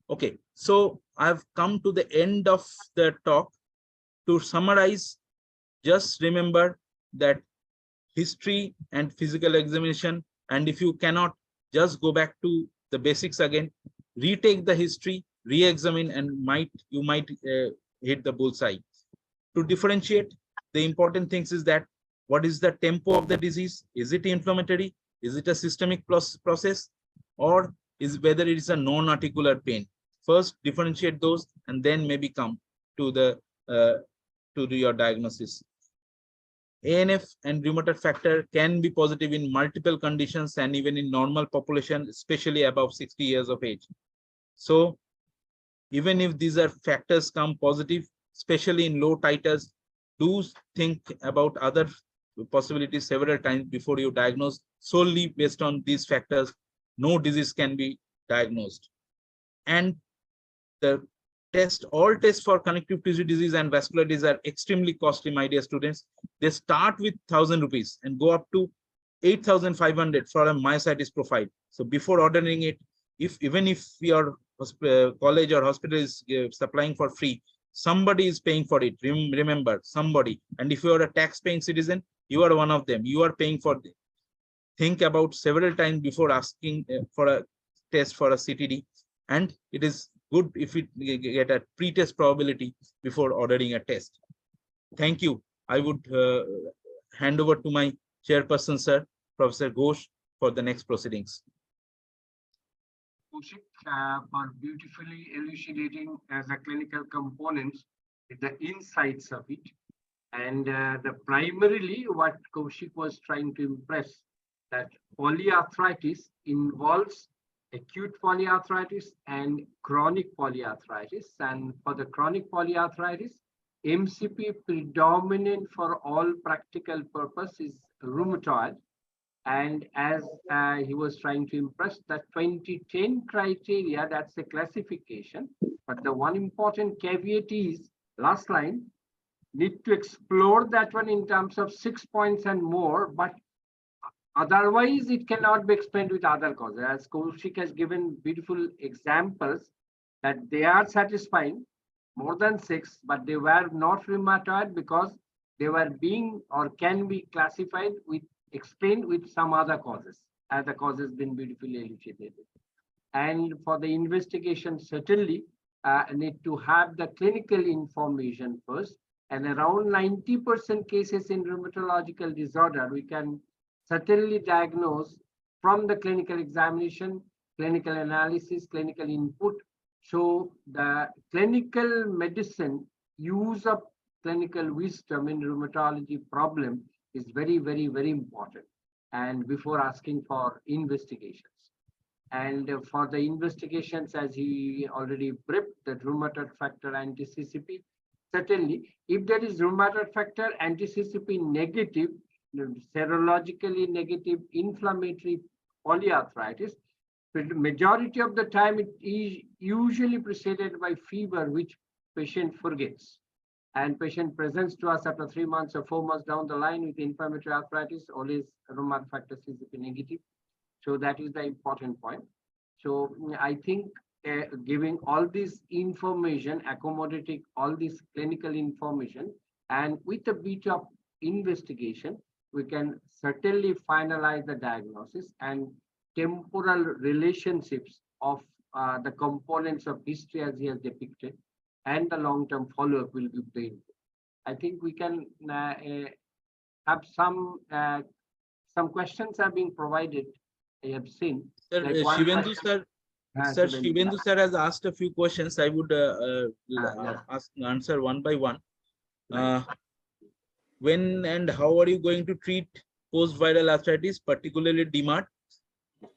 Okay, so I've come to the end of the talk. To summarize, just remember that history and physical examination, and if you cannot, just go back to the basics again, retake the history, re-examine, and you might hit the bullseye. To differentiate, the important things is that what is the tempo of the disease? Is it inflammatory? Is it a systemic process? Or is whether it is a non-articular pain? First, differentiate those, and then maybe come to the to do your diagnosis. ANF and rheumatoid factor can be positive in multiple conditions and even in normal population, especially above 60 years of age. So even if these are factors come positive, especially in low titers, do think about other possibilities several times before you diagnose. Solely based on these factors, no disease can be diagnosed. And the all tests for connective tissue disease and vascular disease are extremely costly, my dear students. They start with 1,000 rupees and go up to 8,500 for a myositis profile. So before ordering it, even if your college or hospital is supplying for free, somebody is paying for it. Remember, somebody. And if you are a tax-paying citizen, you are one of them. You are paying for it. Think about several times before asking for a test for a CTD, and it is good if we get a pre-test probability before ordering a test. Thank you. I would hand over to my chairperson, sir, Professor Ghosh, for the next proceedings. Kaushik, for beautifully elucidating as a clinical components with the insights of it. And the primarily what Kaushik was trying to impress, that polyarthritis involves acute polyarthritis and chronic polyarthritis. And for the chronic polyarthritis, MCP predominant for all practical purpose is rheumatoid. And as he was trying to impress, that 2010 criteria, that's the classification. But the one important caveat is, last line, need to explore that one in terms of 6 points and more, but otherwise it cannot be explained with other causes. As Kaushik has given beautiful examples that they are satisfying more than 6, but they were not rheumatoid because they were being or can be classified with explained with some other causes, as the causes been beautifully elucidated. And for the investigation, certainly need to have the clinical information first. And around 90% cases in rheumatological disorder, we can certainly diagnose from the clinical examination, clinical analysis, clinical input. So the clinical medicine use of clinical wisdom in rheumatology problem is very, very, very important. And before asking for investigations. And for the investigations, as he already briefed, the rheumatoid factor anti-CCP, certainly if there is rheumatoid factor anti-CCP negative, serologically negative inflammatory polyarthritis, but the majority of the time it is usually preceded by fever, which patient forgets. And patient presents to us after 3 months or 4 months down the line with inflammatory arthritis, always rheumatoid factor CCP negative. So that is the important point. So I think giving all this information, accommodating all this clinical information, and with a bit of investigation, we can certainly finalize the diagnosis, and temporal relationships of the components of history as he has depicted and the long-term follow-up will be painful. I think we can have some questions are being provided. I have seen. Sir, Like one Shivendu question- sir, Sir Shivendu sir has asked a few questions. I would yeah. answer one by one. When and how are you going to treat post-viral arthritis, particularly DMARD?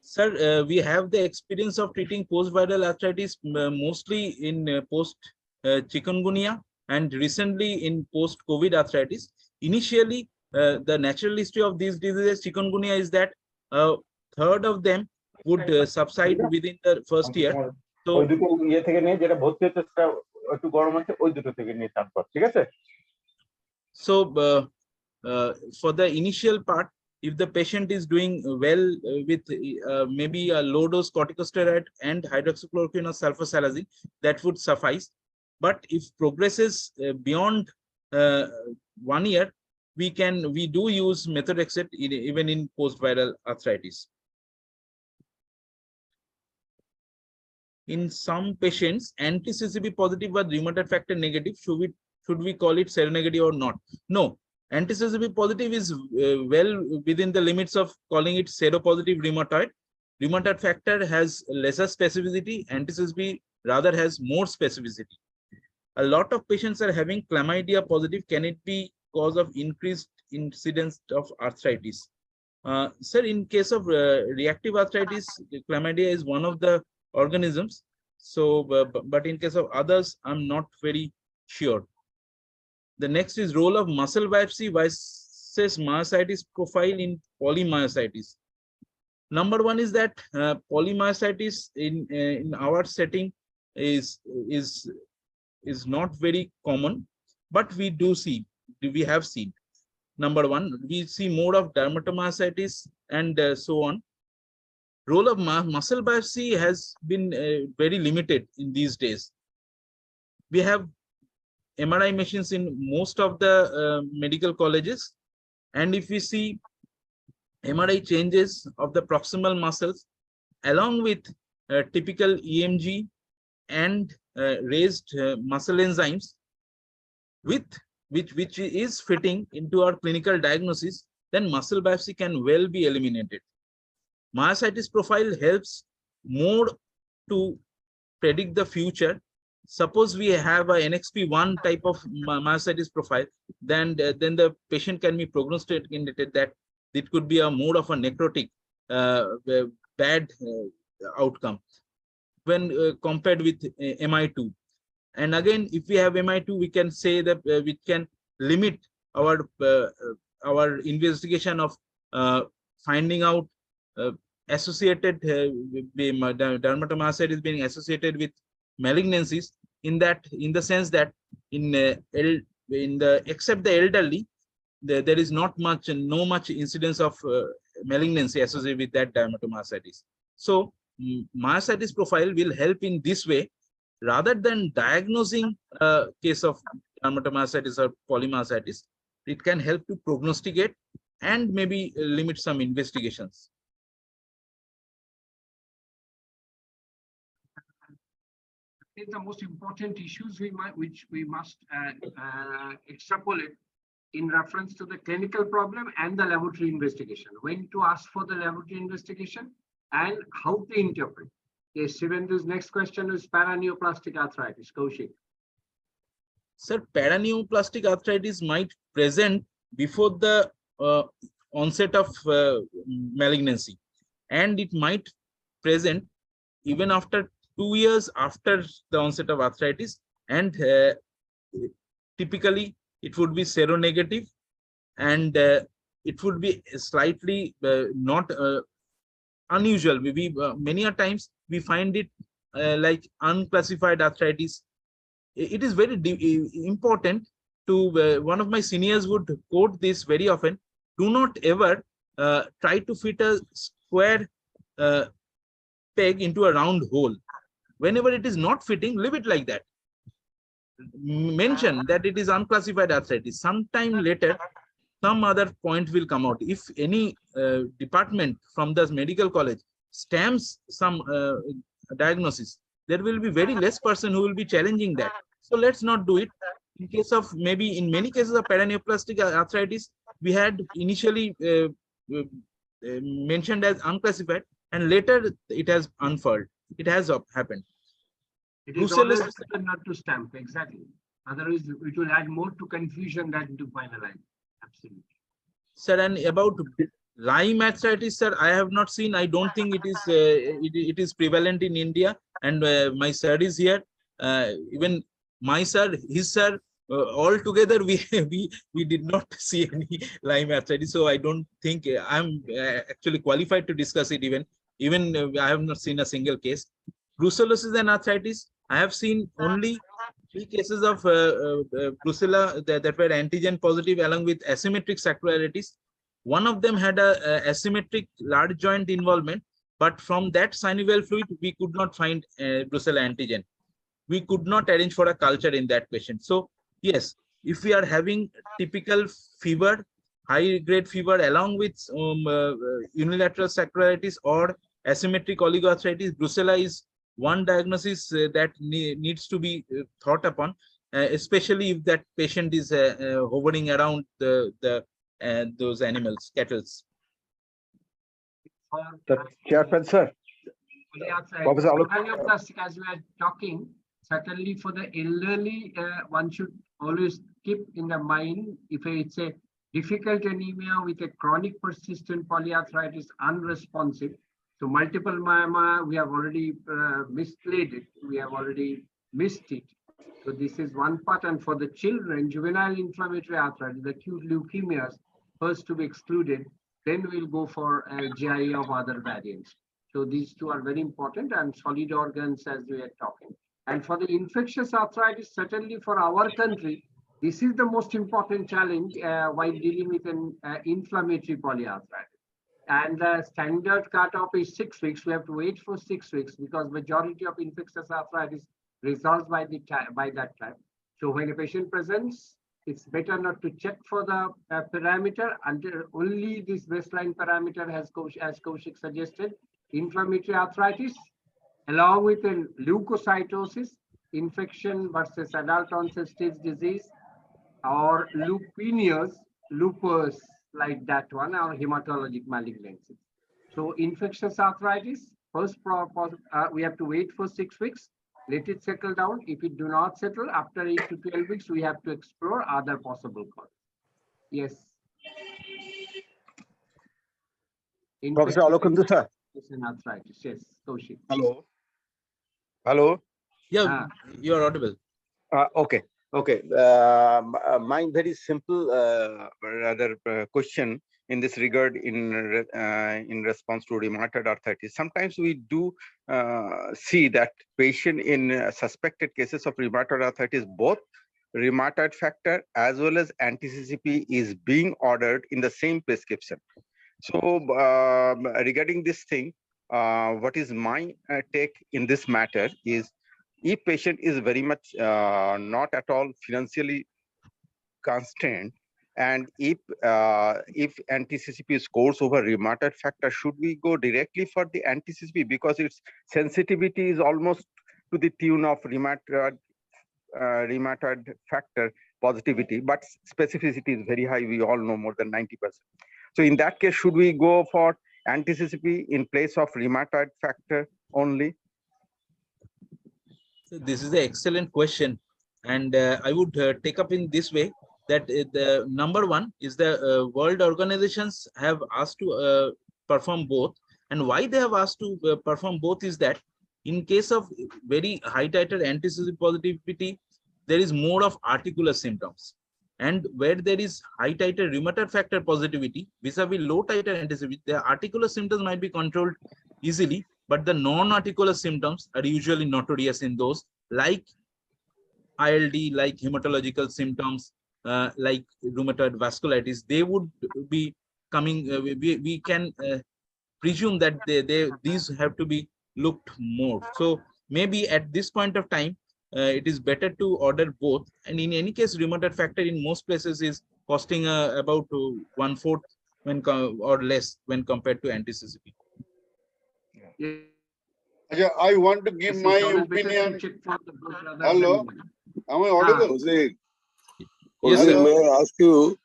Sir, we have the experience of treating post-viral arthritis mostly in post-chikungunya and recently in post-COVID arthritis. Initially, the natural history of these diseases, chikungunya, is that a third of them would subside within the first year. So, for the initial part, if the patient is doing well with maybe a low dose corticosteroid and hydroxychloroquine or sulfasalazine, that would suffice. But if progresses beyond 1 year, we do use methotrexate even in post-viral arthritis. In some patients, anti-CCP positive or rheumatoid factor negative, should we call it seronegative or not? No. Anti-CCP positive is well within the limits of calling it seropositive rheumatoid. Rheumatoid factor has lesser specificity. Anti-CCP rather has more specificity. A lot of patients are having chlamydia positive. Can it be cause of increased incidence of arthritis? Sir, in case of reactive arthritis, chlamydia is one of the organisms. So, but in case of others, I'm not very sure. The next is role of muscle biopsy versus myositis profile in polymyositis. Number one is that polymyositis in our setting is not very common, but we have seen. Number one, we see more of dermatomyositis and so on. Role of muscle biopsy has been very limited in these days. We have MRI machines in most of the medical colleges, and if we see MRI changes of the proximal muscles along with typical EMG and raised muscle enzymes, which is fitting into our clinical diagnosis, then muscle biopsy can well be eliminated. Myositis profile helps more to predict the future. Suppose we have a NXP1 type of myositis profile, then the patient can be prognosticated that it could be a more of a necrotic bad outcome when compared with MI2. And again, if we have MI2, we can say that we can limit our investigation of finding out associated dermatomyositis being associated with malignancies, in the sense that except the elderly, there is no much incidence of malignancy associated with that dermatomyositis. So myositis profile will help in this way, rather than diagnosing a case of dermatomyositis or polymyositis. It can help to prognosticate and maybe limit some investigations. The most important issues which we must extrapolate in reference to the clinical problem and the laboratory investigation. When to ask for the laboratory investigation and how to interpret. Yes, Shivendu's next question is paraneoplastic arthritis. Kaushik. Sir, paraneoplastic arthritis might present before the onset of malignancy, and it might present even after 2 years after the onset of arthritis, and typically it would be seronegative, and it would be slightly not unusual. Many a times we find it like unclassified arthritis. It is very important to, one of my seniors would quote this very often: do not ever try to fit a square peg into a round hole. Whenever it is not fitting, leave it like that. Mention that it is unclassified arthritis. Sometime later, some other point will come out. If any department from the medical college stamps some diagnosis, there will be very less person who will be challenging that. So let's not do it. In case of maybe in many cases of paraneoplastic arthritis, we had initially mentioned as unclassified, and later it has unfurled. It has happened. It is always better not to stamp, exactly. Otherwise, it will add more to confusion than to finalize. Absolutely. Sir, and about Lyme arthritis, sir, I have not seen. I don't think it is it is prevalent in India. And my sir is here. Even my sir, his sir, all together we did not see any Lyme arthritis. So I don't think I'm actually qualified to discuss it. Even I have not seen a single case. Brucellosis and arthritis, I have seen only 3 cases of brucella that were antigen positive along with asymmetric sacroiliitis. One of them had a asymmetric large joint involvement, but from that synovial fluid, we could not find brucella antigen. We could not arrange for a culture in that patient. So yes, if we are having typical fever, high grade fever along with unilateral sacroiliitis or asymmetric oligoarthritis, brucella is one diagnosis that needs to be thought upon, especially if that patient is hovering around those animals, cattle. The chairman, sir. Professor Polyarthritis, as we are talking, certainly for the elderly, one should always keep in the mind if it's a difficult anemia with a chronic persistent polyarthritis unresponsive. So multiple myeloma, we have already misplayed it. We have already missed it. So this is one part. And for the children, juvenile inflammatory arthritis, the acute leukemias, first to be excluded. Then we'll go for GI of other variants. So these two are very important, and solid organs as we are talking. And for the infectious arthritis, certainly for our country, this is the most important challenge while dealing with an inflammatory polyarthritis. And the standard cutoff is 6 weeks. We have to wait for 6 weeks because majority of infectious arthritis resolves by that time. So when a patient presents, it's better not to check for the parameter until only this baseline parameter has, as Kaushik suggested, inflammatory arthritis, along with a leukocytosis, infection versus adult onset stage disease, or leukemias, lupus, like that one, or hematologic malignancies. So infectious arthritis, first we have to wait for 6 weeks, let it settle down. If it do not settle, after 8 to 12 weeks, we have to explore other possible causes. Yes. Professor Alokandu, sir. Arthritis. Yes, Kaushik. Hello. Hello. Yeah, you are audible. Okay. Okay. My very simple question in this regard in response to rheumatoid arthritis. Sometimes we do see that patient in suspected cases of rheumatoid arthritis, both rheumatoid factor as well as anti-CCP is being ordered in the same prescription. So regarding this thing, what is my take in this matter is, if patient is very much not at all financially constrained, and if anti-CCP scores over rheumatoid factor, should we go directly for the anti-CCP because its sensitivity is almost to the tune of rheumatoid factor positivity, but specificity is very high. We all know more than 90%. So in that case, should we go for anti-CCP in place of rheumatoid factor only? This is an excellent question, and I would take up in this way that the number one is the world organizations have asked to perform both, and why they have asked to perform both is that in case of very high titer anti-CCP positivity, there is more of articular symptoms, and where there is high titer rheumatoid factor positivity vis-a-vis low titer anti-CCP, the articular symptoms might be controlled easily, but the non-articular symptoms are usually notorious in those, like ILD, like hematological symptoms, like rheumatoid vasculitis. They would be coming, we can presume that these have to be looked more. So maybe at this point of time, it is better to order both. And in any case, rheumatoid factor in most places is costing about 1/4 or less when compared to anti-CCP. Yeah, I want to give Yes, my it's always better to opinion. check for the both rather Hello, than- am I audible? Kaushik, Yes, Kaushik, sir. may I ask you,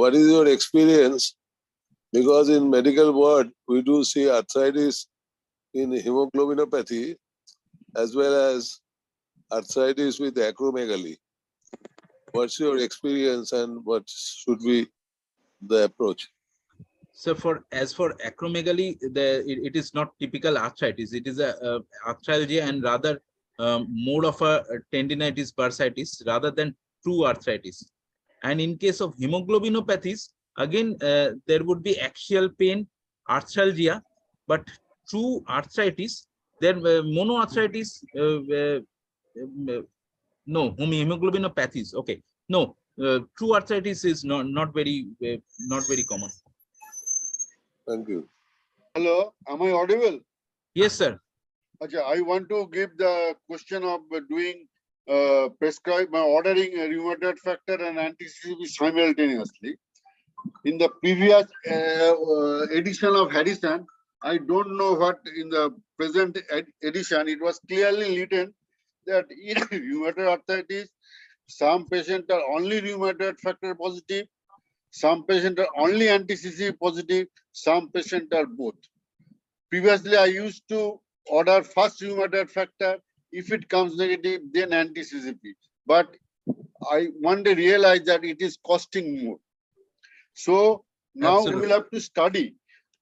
what is your experience? Because in medical ward, we do see arthritis in hemoglobinopathy as well as arthritis with acromegaly. What's your experience and what should be the approach? So as for acromegaly, it is not typical arthritis. It is a arthralgia and rather more of a tendinitis bursitis rather than true arthritis. And in case of hemoglobinopathies, again there would be axial pain, arthralgia, but true arthritis, there monoarthritis, no, hemoglobinopathies. Okay, no, true arthritis is not very common. Thank you. Hello, am I audible? Yes, sir. Okay, I want to give the question of doing ordering a rheumatoid factor and anti-CCP simultaneously. In the previous edition of Harrison, I don't know what in the present edition, it was clearly written that in rheumatoid arthritis, some patients are only rheumatoid factor positive, some patients are only anti-CCP positive, some patients are both. Previously, I used to order first rheumatoid factor. If it comes negative, then anti-CCP. But I one day realized that it is costing more. So now Absolutely. we will have to study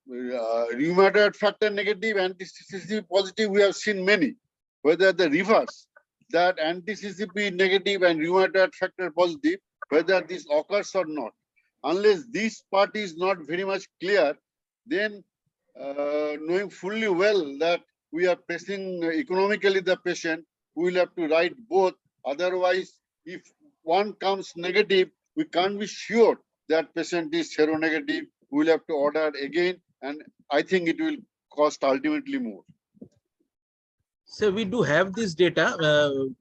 rheumatoid factor negative, anti-CCP positive. We have seen many. Whether the reverse, that anti-CCP negative and rheumatoid factor positive, whether this occurs or not. Unless this part is not very much clear, then knowing fully well that we are pressing economically the patient, we will have to write both. Otherwise, if one comes negative, we can't be sure that patient is seronegative. We will have to order again, and I think it will cost ultimately more. So we do have this data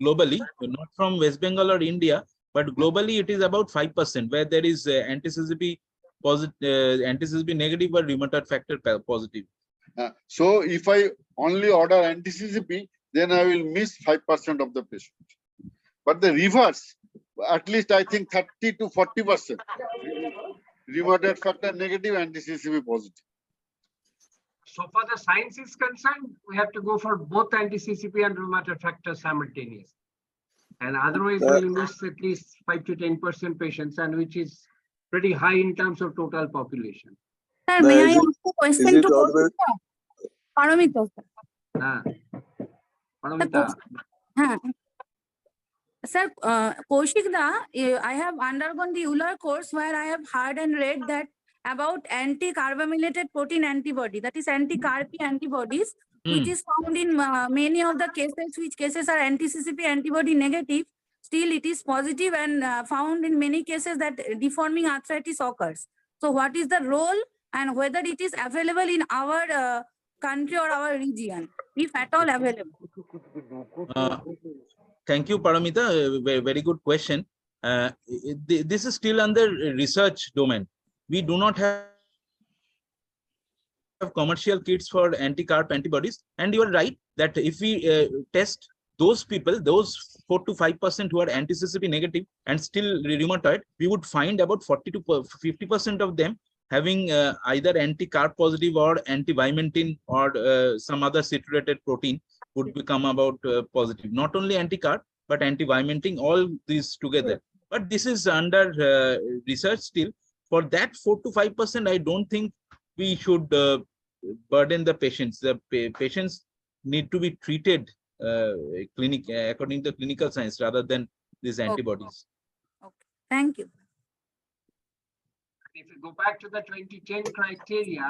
globally, not from West Bengal or India, but globally it is about 5% where there is anti-CCP positive, anti-CCP negative or rheumatoid factor positive. So if I only order anti-CCP, then I will miss 5% of the patient. But the reverse, at least I think 30 to 40%. Rheumatoid factor negative, anti-CCP positive. So far the science is concerned, we have to go for both anti-CCP and rheumatoid factor simultaneously. And otherwise we'll miss at least 5 to 10% patients, and which is pretty high in terms of total population. Sir, may I ask a question to always- Paramita, sir? Paramita. Sir, Kaushik da, I have undergone the Euler course where I have heard and read that about anti-carbamylated protein antibody, that is anti-CARP antibodies, which is found in many of the cases, which cases are anti-CCP antibody negative. Still, it is positive and found in many cases that deforming arthritis occurs. So, what is the role and whether it is available in our country or our region, if at all available? Thank you, Paramita. Very good question. This is still under research domain. We do not have commercial kits for anti-CARP antibodies. And you are right that if we test those people, those 4 to 5% who are anti-CCP negative and still rheumatoid, we would find about 40 to 50% of them having either anti-CARP positive or anti-vimentin or some other saturated protein would become about positive. Not only anti-CARP, but anti-vimentin, all these together. But this is under research still. For that 4 to 5%, I don't think we should burden the patients. The patients need to be treated according to clinical science rather than these antibodies. Okay. Thank you. If you go back to the 2010 criteria,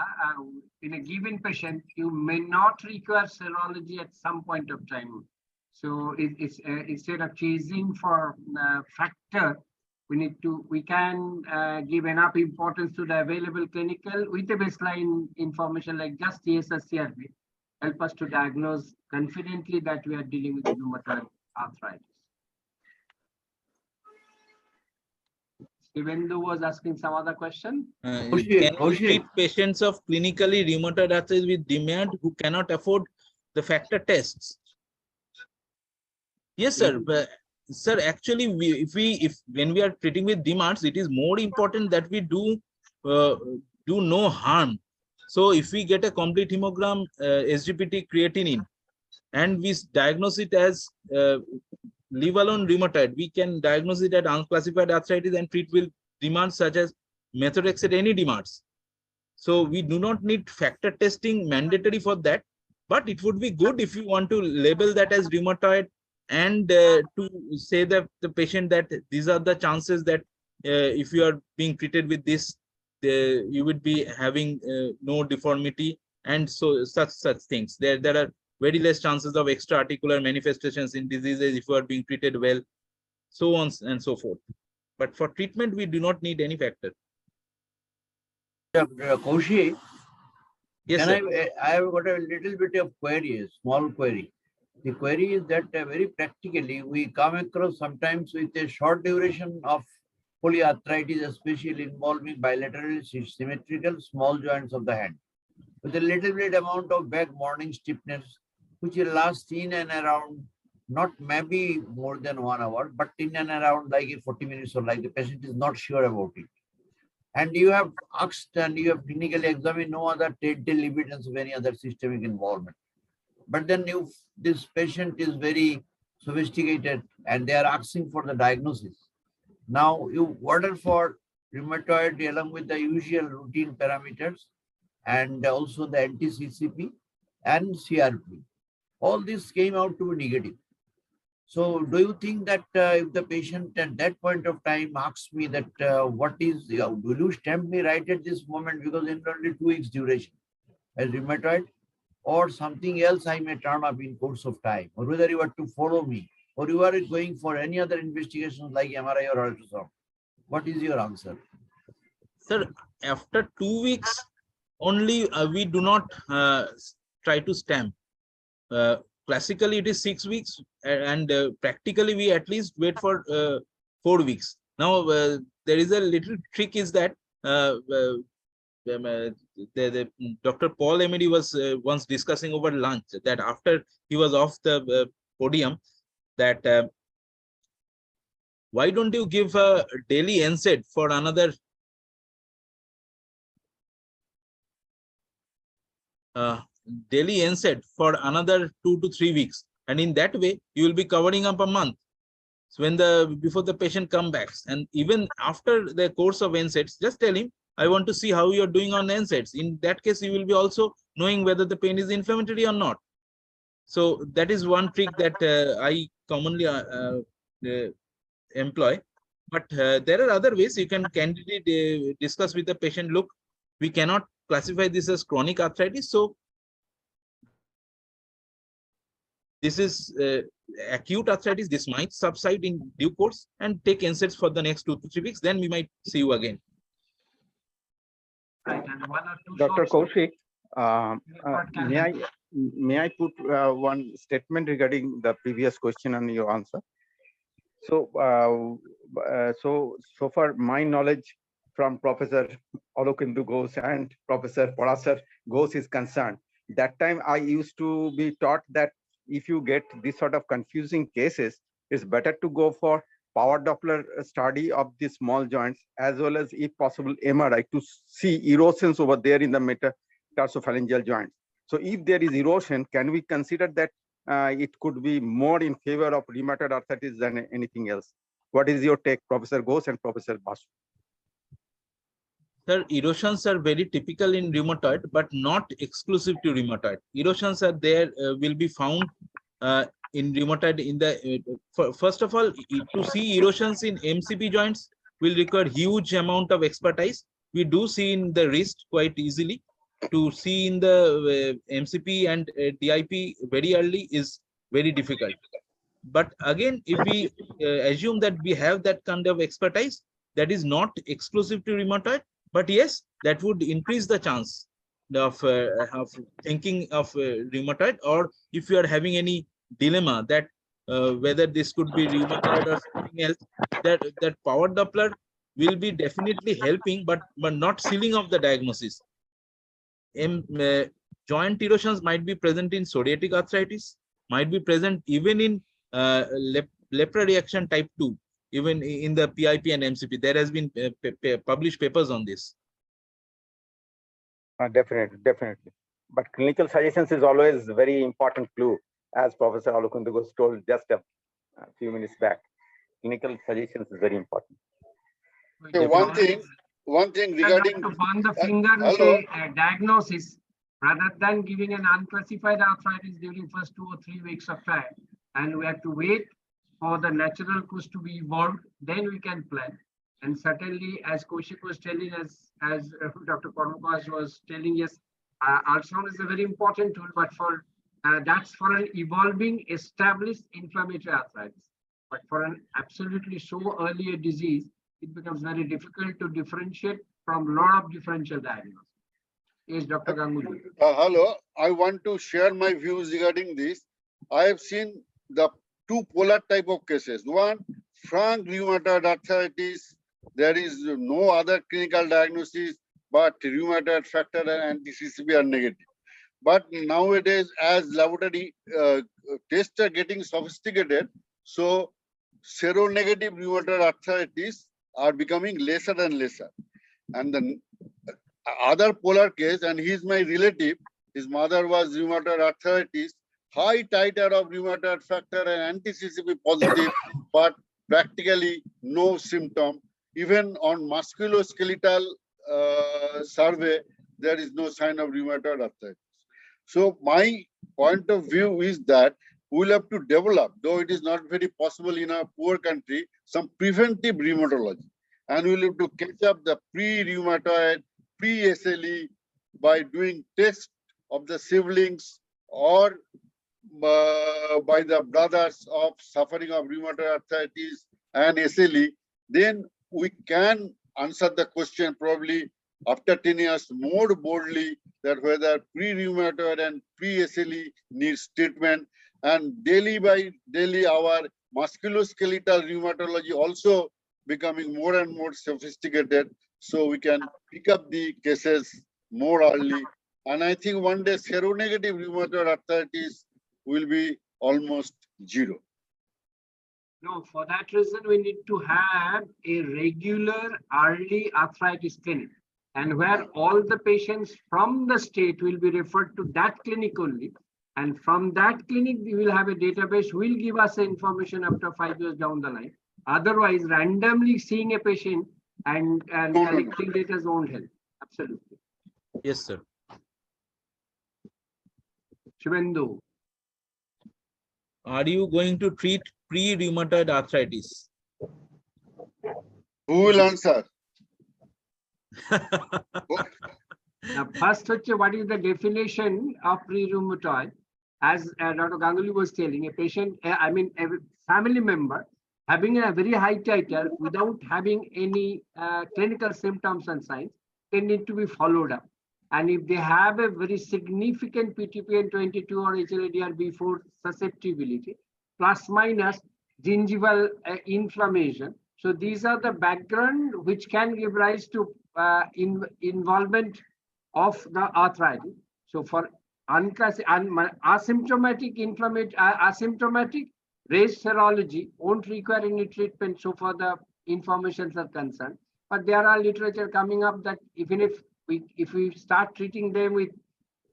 in a given patient, you may not require serology at some point of time. So it's instead of chasing for factor, we can give enough importance to the available clinical with a baseline information like just CSR/CRP, help us to diagnose confidently that we are dealing with rheumatoid arthritis. Shivendu was asking some other question. Can we treat patients of clinically rheumatoid arthritis with demand who cannot afford the factor tests? Yes, sir. But, sir, actually, when we are treating with demands, it is more important that we do no harm. So if we get a complete hemogram, SGPT creatinine, and we diagnose it as leave alone rheumatoid, we can diagnose it as unclassified arthritis and treat with demands such as methotrexate, any demands. So we do not need factor testing mandatory for that, but it would be good if you want to label that as rheumatoid and to say that the patient that these are the chances that if you are being treated with this, you would be having no deformity and so such things. There are very less chances of extra articular manifestations in diseases if you are being treated well, so on and so forth. But for treatment, we do not need any factor. Kaushik, Yes, can sir. I have got a little bit of query, a small query. The query is that very practically we come across sometimes with a short duration of polyarthritis, especially involving bilateral symmetrical small joints of the hand, with a little bit amount of back morning stiffness, which will last in and around, not maybe more than 1 hour, but in and around like 40 minutes or like the patient is not sure about it. And you have asked and you have clinically examined no other telltale evidence of any other systemic involvement. But then if this patient is very sophisticated and they are asking for the diagnosis. Now you order for rheumatoid along with the usual routine parameters and also the anti-CCP and CRP. All this came out to be negative. So do you think that if the patient at that point of time asks me that what is, will you stamp me right at this moment because in only 2 weeks duration as rheumatoid, or something else I may turn up in course of time, or whether you are to follow me, or you are going for any other investigations like MRI or ultrasound? What is your answer? Sir, after 2 weeks only, we do not try to stamp. Classically, it is 6 weeks, and practically we at least wait for 4 weeks. Now, there is a little trick is that Dr. Paul Emery was once discussing over lunch that after he was off the podium, that why don't you give a daily NSAID for another daily NSAID for another 2 to 3 weeks, and in that way you will be covering up a month. So when before the patient comes back, and even after the course of NSAIDs, just tell him, I want to see how you are doing on NSAIDs. In that case, you will be also knowing whether the pain is inflammatory or not. So that is one trick that I commonly employ. But there are other ways you can candidly discuss with the patient. Look, we cannot classify this as chronic arthritis. So this is acute arthritis. This might subside in due course, and take NSAIDs for the next 2 to 3 weeks. Then we might see you again. Right, and 1 or 2 Dr. short Kaushik, report can help. may I put one statement regarding the previous question and your answer? So, so far my knowledge from Professor Alokindu Ghosh and Professor Parasar Ghosh is concerned, that time I used to be taught that if you get this sort of confusing cases, it's better to go for power Doppler study of the small joints, as well as if possible MRI to see erosions over there in the metatarsophalangeal joints. So if there is erosion, can we consider that it could be more in favor of rheumatoid arthritis than anything else? What is your take, Professor Ghosh and Professor Basu? Sir, erosions are very typical in rheumatoid, but not exclusive to rheumatoid. Erosions are there, will be found in rheumatoid. In the first of all, to see erosions in MCP joints will require huge amount of expertise. We do see in the wrist quite easily. To see in the MCP and DIP very early is very difficult. But again, if we assume that we have that kind of expertise, that is not exclusive to rheumatoid, but yes, that would increase the chance of thinking of rheumatoid. Or if you are having any dilemma that whether this could be rheumatoid or something else, that power Doppler will be definitely helping, but not sealing of the diagnosis. Joint erosions might be present in psoriatic arthritis, might be present even in lepra reaction type 2, even in the PIP and MCP. There has been published papers on this. Definitely. But clinical suggestions is always very important clue, as Professor Alukundu told just a few minutes back. Clinical suggestions is very important. So one thing regarding to burn the finger with hello. a diagnosis rather than giving an unclassified arthritis during first 2 or 3 weeks of time, and we have to wait for the natural cause to be evolved, then we can plan. And certainly, as Kaushik was telling us, as Dr. Kormakas was telling us, ultrasound is a very important tool, but for that's for an evolving, established inflammatory arthritis. But for an absolutely so early a disease, it becomes very difficult to differentiate from a lot of differential diagnosis. Yes, Dr. Ganguly. Hello, I want to share my views regarding this. I have seen the two polar type of cases. One, frank rheumatoid arthritis. There is no other clinical diagnosis, but rheumatoid factor and anti-CCP are negative. But nowadays, as laboratory tests are getting sophisticated, so seronegative rheumatoid arthritis are becoming lesser and lesser. And the other polar case, and he's my relative, his mother was rheumatoid arthritis, high titer of rheumatoid factor and anti-CCP positive, but practically no symptom. Even on musculoskeletal survey, there is no sign of rheumatoid arthritis. So my point of view is that we'll have to develop, though it is not very possible in a poor country, some preventive rheumatology. And we'll have to catch up the pre-rheumatoid, pre-SLE by doing tests of the siblings or by the brothers of suffering of rheumatoid arthritis and SLE. Then we can answer the question probably after 10 years more boldly, that whether pre-rheumatoid and pre-SLE needs treatment. And daily by daily, our musculoskeletal rheumatology also becoming more and more sophisticated, so we can pick up the cases more early. And I think one day seronegative rheumatoid arthritis will be almost zero. No, for that reason, we need to have a regular early arthritis clinic, and where all the patients from the state will be referred to that clinic only. And from that clinic, we will have a database, will give us information after 5 years down the line. Otherwise, randomly seeing a patient and collecting data won't help. Absolutely. Yes, sir. Shivendu. Are you going to treat pre-rheumatoid arthritis? Who will answer? Now, first, what is the definition of pre-rheumatoid? As Dr. Ganguly was telling, a patient, a family member having a very high titer without having any clinical symptoms and signs, they need to be followed up. And if they have a very significant PTPN22 or HLA-DR-B4 susceptibility, plus minus gingival inflammation. So these are the background which can give rise to involvement of the arthritis. So for asymptomatic asymptomatic raised serology won't require any treatment so far the informations are concerned. But there are literature coming up that even if we start treating them with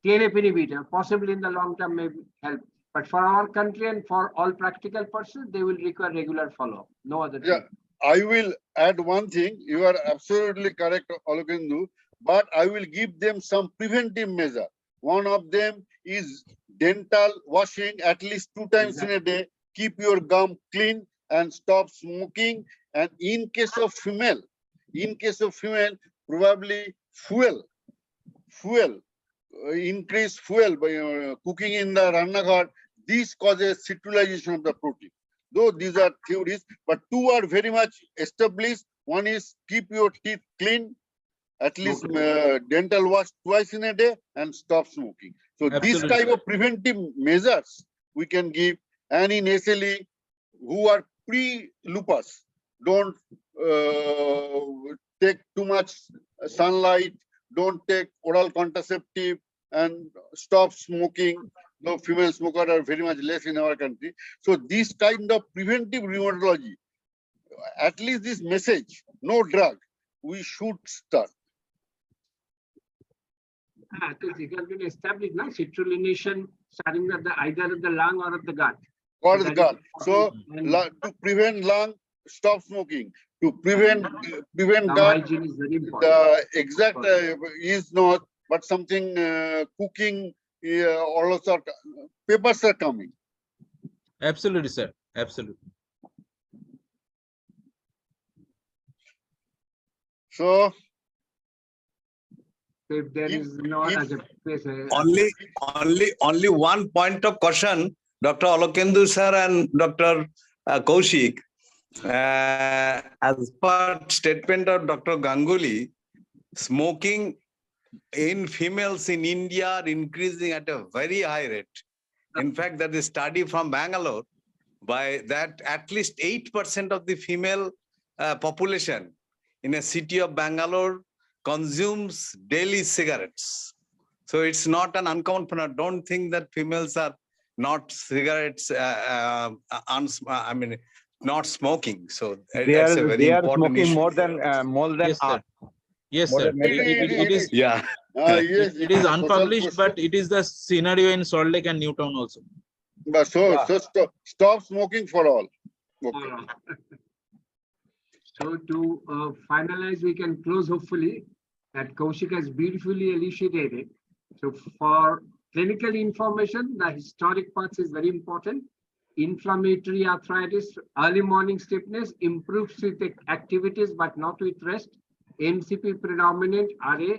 TNF inhibitor, possibly in the long term may help. But for our country and for all practical purposes, they will require regular follow-up. No other Yeah, I will add one thing. You are absolutely correct, Alukundu, but I will give them some preventive measure. One of them is dental washing at least 2 times in a day. Keep your gum clean and stop smoking. And in case of female, probably fuel, increase fuel by cooking in the rannaghar. This causes citrilization of the protein. though these are theories, but two are very much established. One is keep your teeth clean, at least dental wash twice in a day, and stop smoking. So this Absolutely. type of preventive measures we can give. And in SLE, who are pre-lupus, don't take too much sunlight, don't take oral contraceptive, and stop smoking. Though female smokers are very much less in our country. So this kind of preventive rheumatology, at least this message, no drug, we should start. It has been established now, citrullination starting at the either at the lung or at the gut. Or So the that gut. is So important. to prevent lung, stop smoking. To prevent Lung gut, hygiene is very important. the exact is not, but something cooking, all of sort papers are coming. Absolutely, sir. Absolutely. So If there is no other place, Only one point of caution, Dr. Alokendu sir and Dr. Kaushik. As per statement of Dr. Ganguly, smoking in females in India are increasing at a very high rate. In fact, there is a study from Bangalore by that at least 8% of the female population in a city of Bangalore consumes daily cigarettes. So it's not an uncommon phenomenon. Don't think that females are not cigarettes, not smoking. So that's a very important issue. More than Yes, sir. Yes, More sir. than It is. Yeah. yes, It is unpublished, but it is the scenario in Salt Lake and Newtown also. but so stop smoking for all. Okay. So to finalize, we can close hopefully that Kaushik has beautifully elucidated. So for clinical information, the historic parts is very important. Inflammatory arthritis, early morning stiffness improves with activities but not with rest. MCP predominant, RA,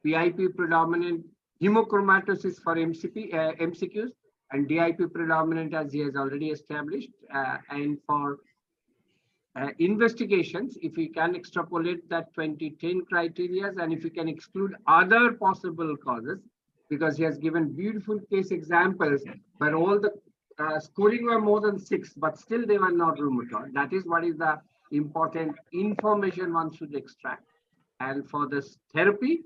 PIP predominant, hemochromatosis for MCQs, and DIP predominant as he has already established. And for investigations, if we can extrapolate that 2010 criteria, and if we can exclude other possible causes, because he has given beautiful case examples where all the scoring were more than 6, but still they were not rheumatoid. That is what is the important information one should extract. And for this therapy,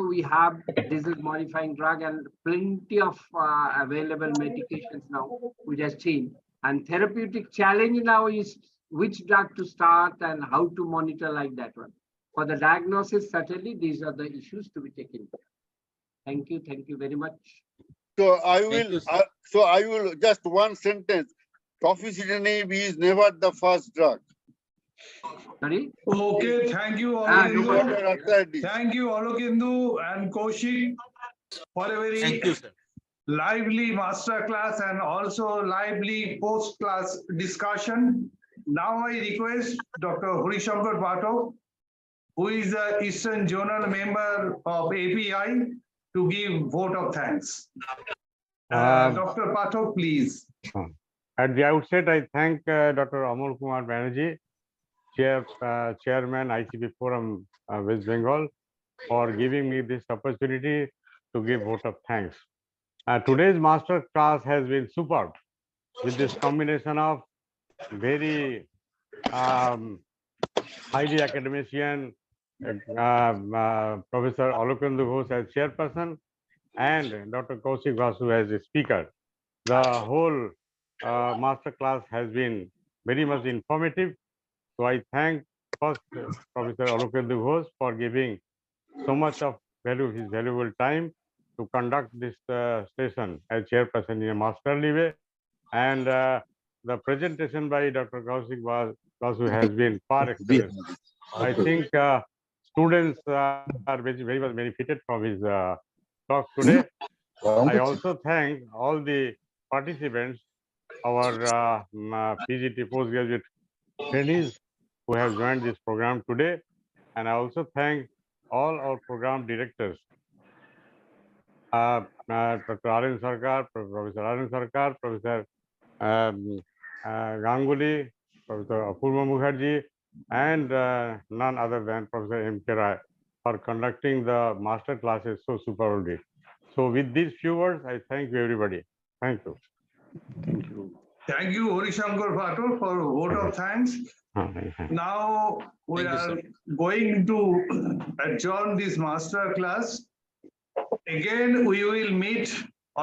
we have disease modifying drug and plenty of available medications now, which has changed. And therapeutic challenge now is which drug to start and how to monitor like that one. For the diagnosis, certainly these are the issues to be taken care. Thank you very much. So I will just one sentence. Tofacitinib is never the first drug. Sorry? Okay, thank you, Alokendu. Thank you, Alokendu and Kaushik, for a very Thank you, sir. lively master class and also lively post-class discussion. Now I request Dr. Harishankar Pathak, who is the Eastern Zonal member of API, to give vote of thanks. Dr. Pathak, please. At the outset, I thank Dr. Amol Kumar Banerjee, Chairman ICP Forum West Bengal, for giving me this opportunity to give vote of thanks. Today's master class has been superb with this combination of very highly academician, Professor Alokendu Ghosh as chairperson and Dr. Kaushik Basu as a speaker. The whole master class has been very much informative. So I thank first Professor Alokendu Ghosh for giving so much of his valuable time to conduct this session as chairperson in a masterly way. And the presentation by Dr. Kaushik Basu has been far excellent. I think students are very much benefited from his talk today. I also thank all the participants, our PGT postgraduate trainees who have joined this program today. And I also thank all our program directors, Dr. Arun Sarkar, Professor Arun Sarkar, Professor Ganguly, Professor Apurva Mukherjee, and none other than Professor M.K. Rai for conducting the master classes so superbly. So with these few words, I thank you everybody. Thank you. Thank you, Horishankar Bhator, for a vote of thanks. Now we Thank you, are sir. going to adjourn this master class. Again, we will meet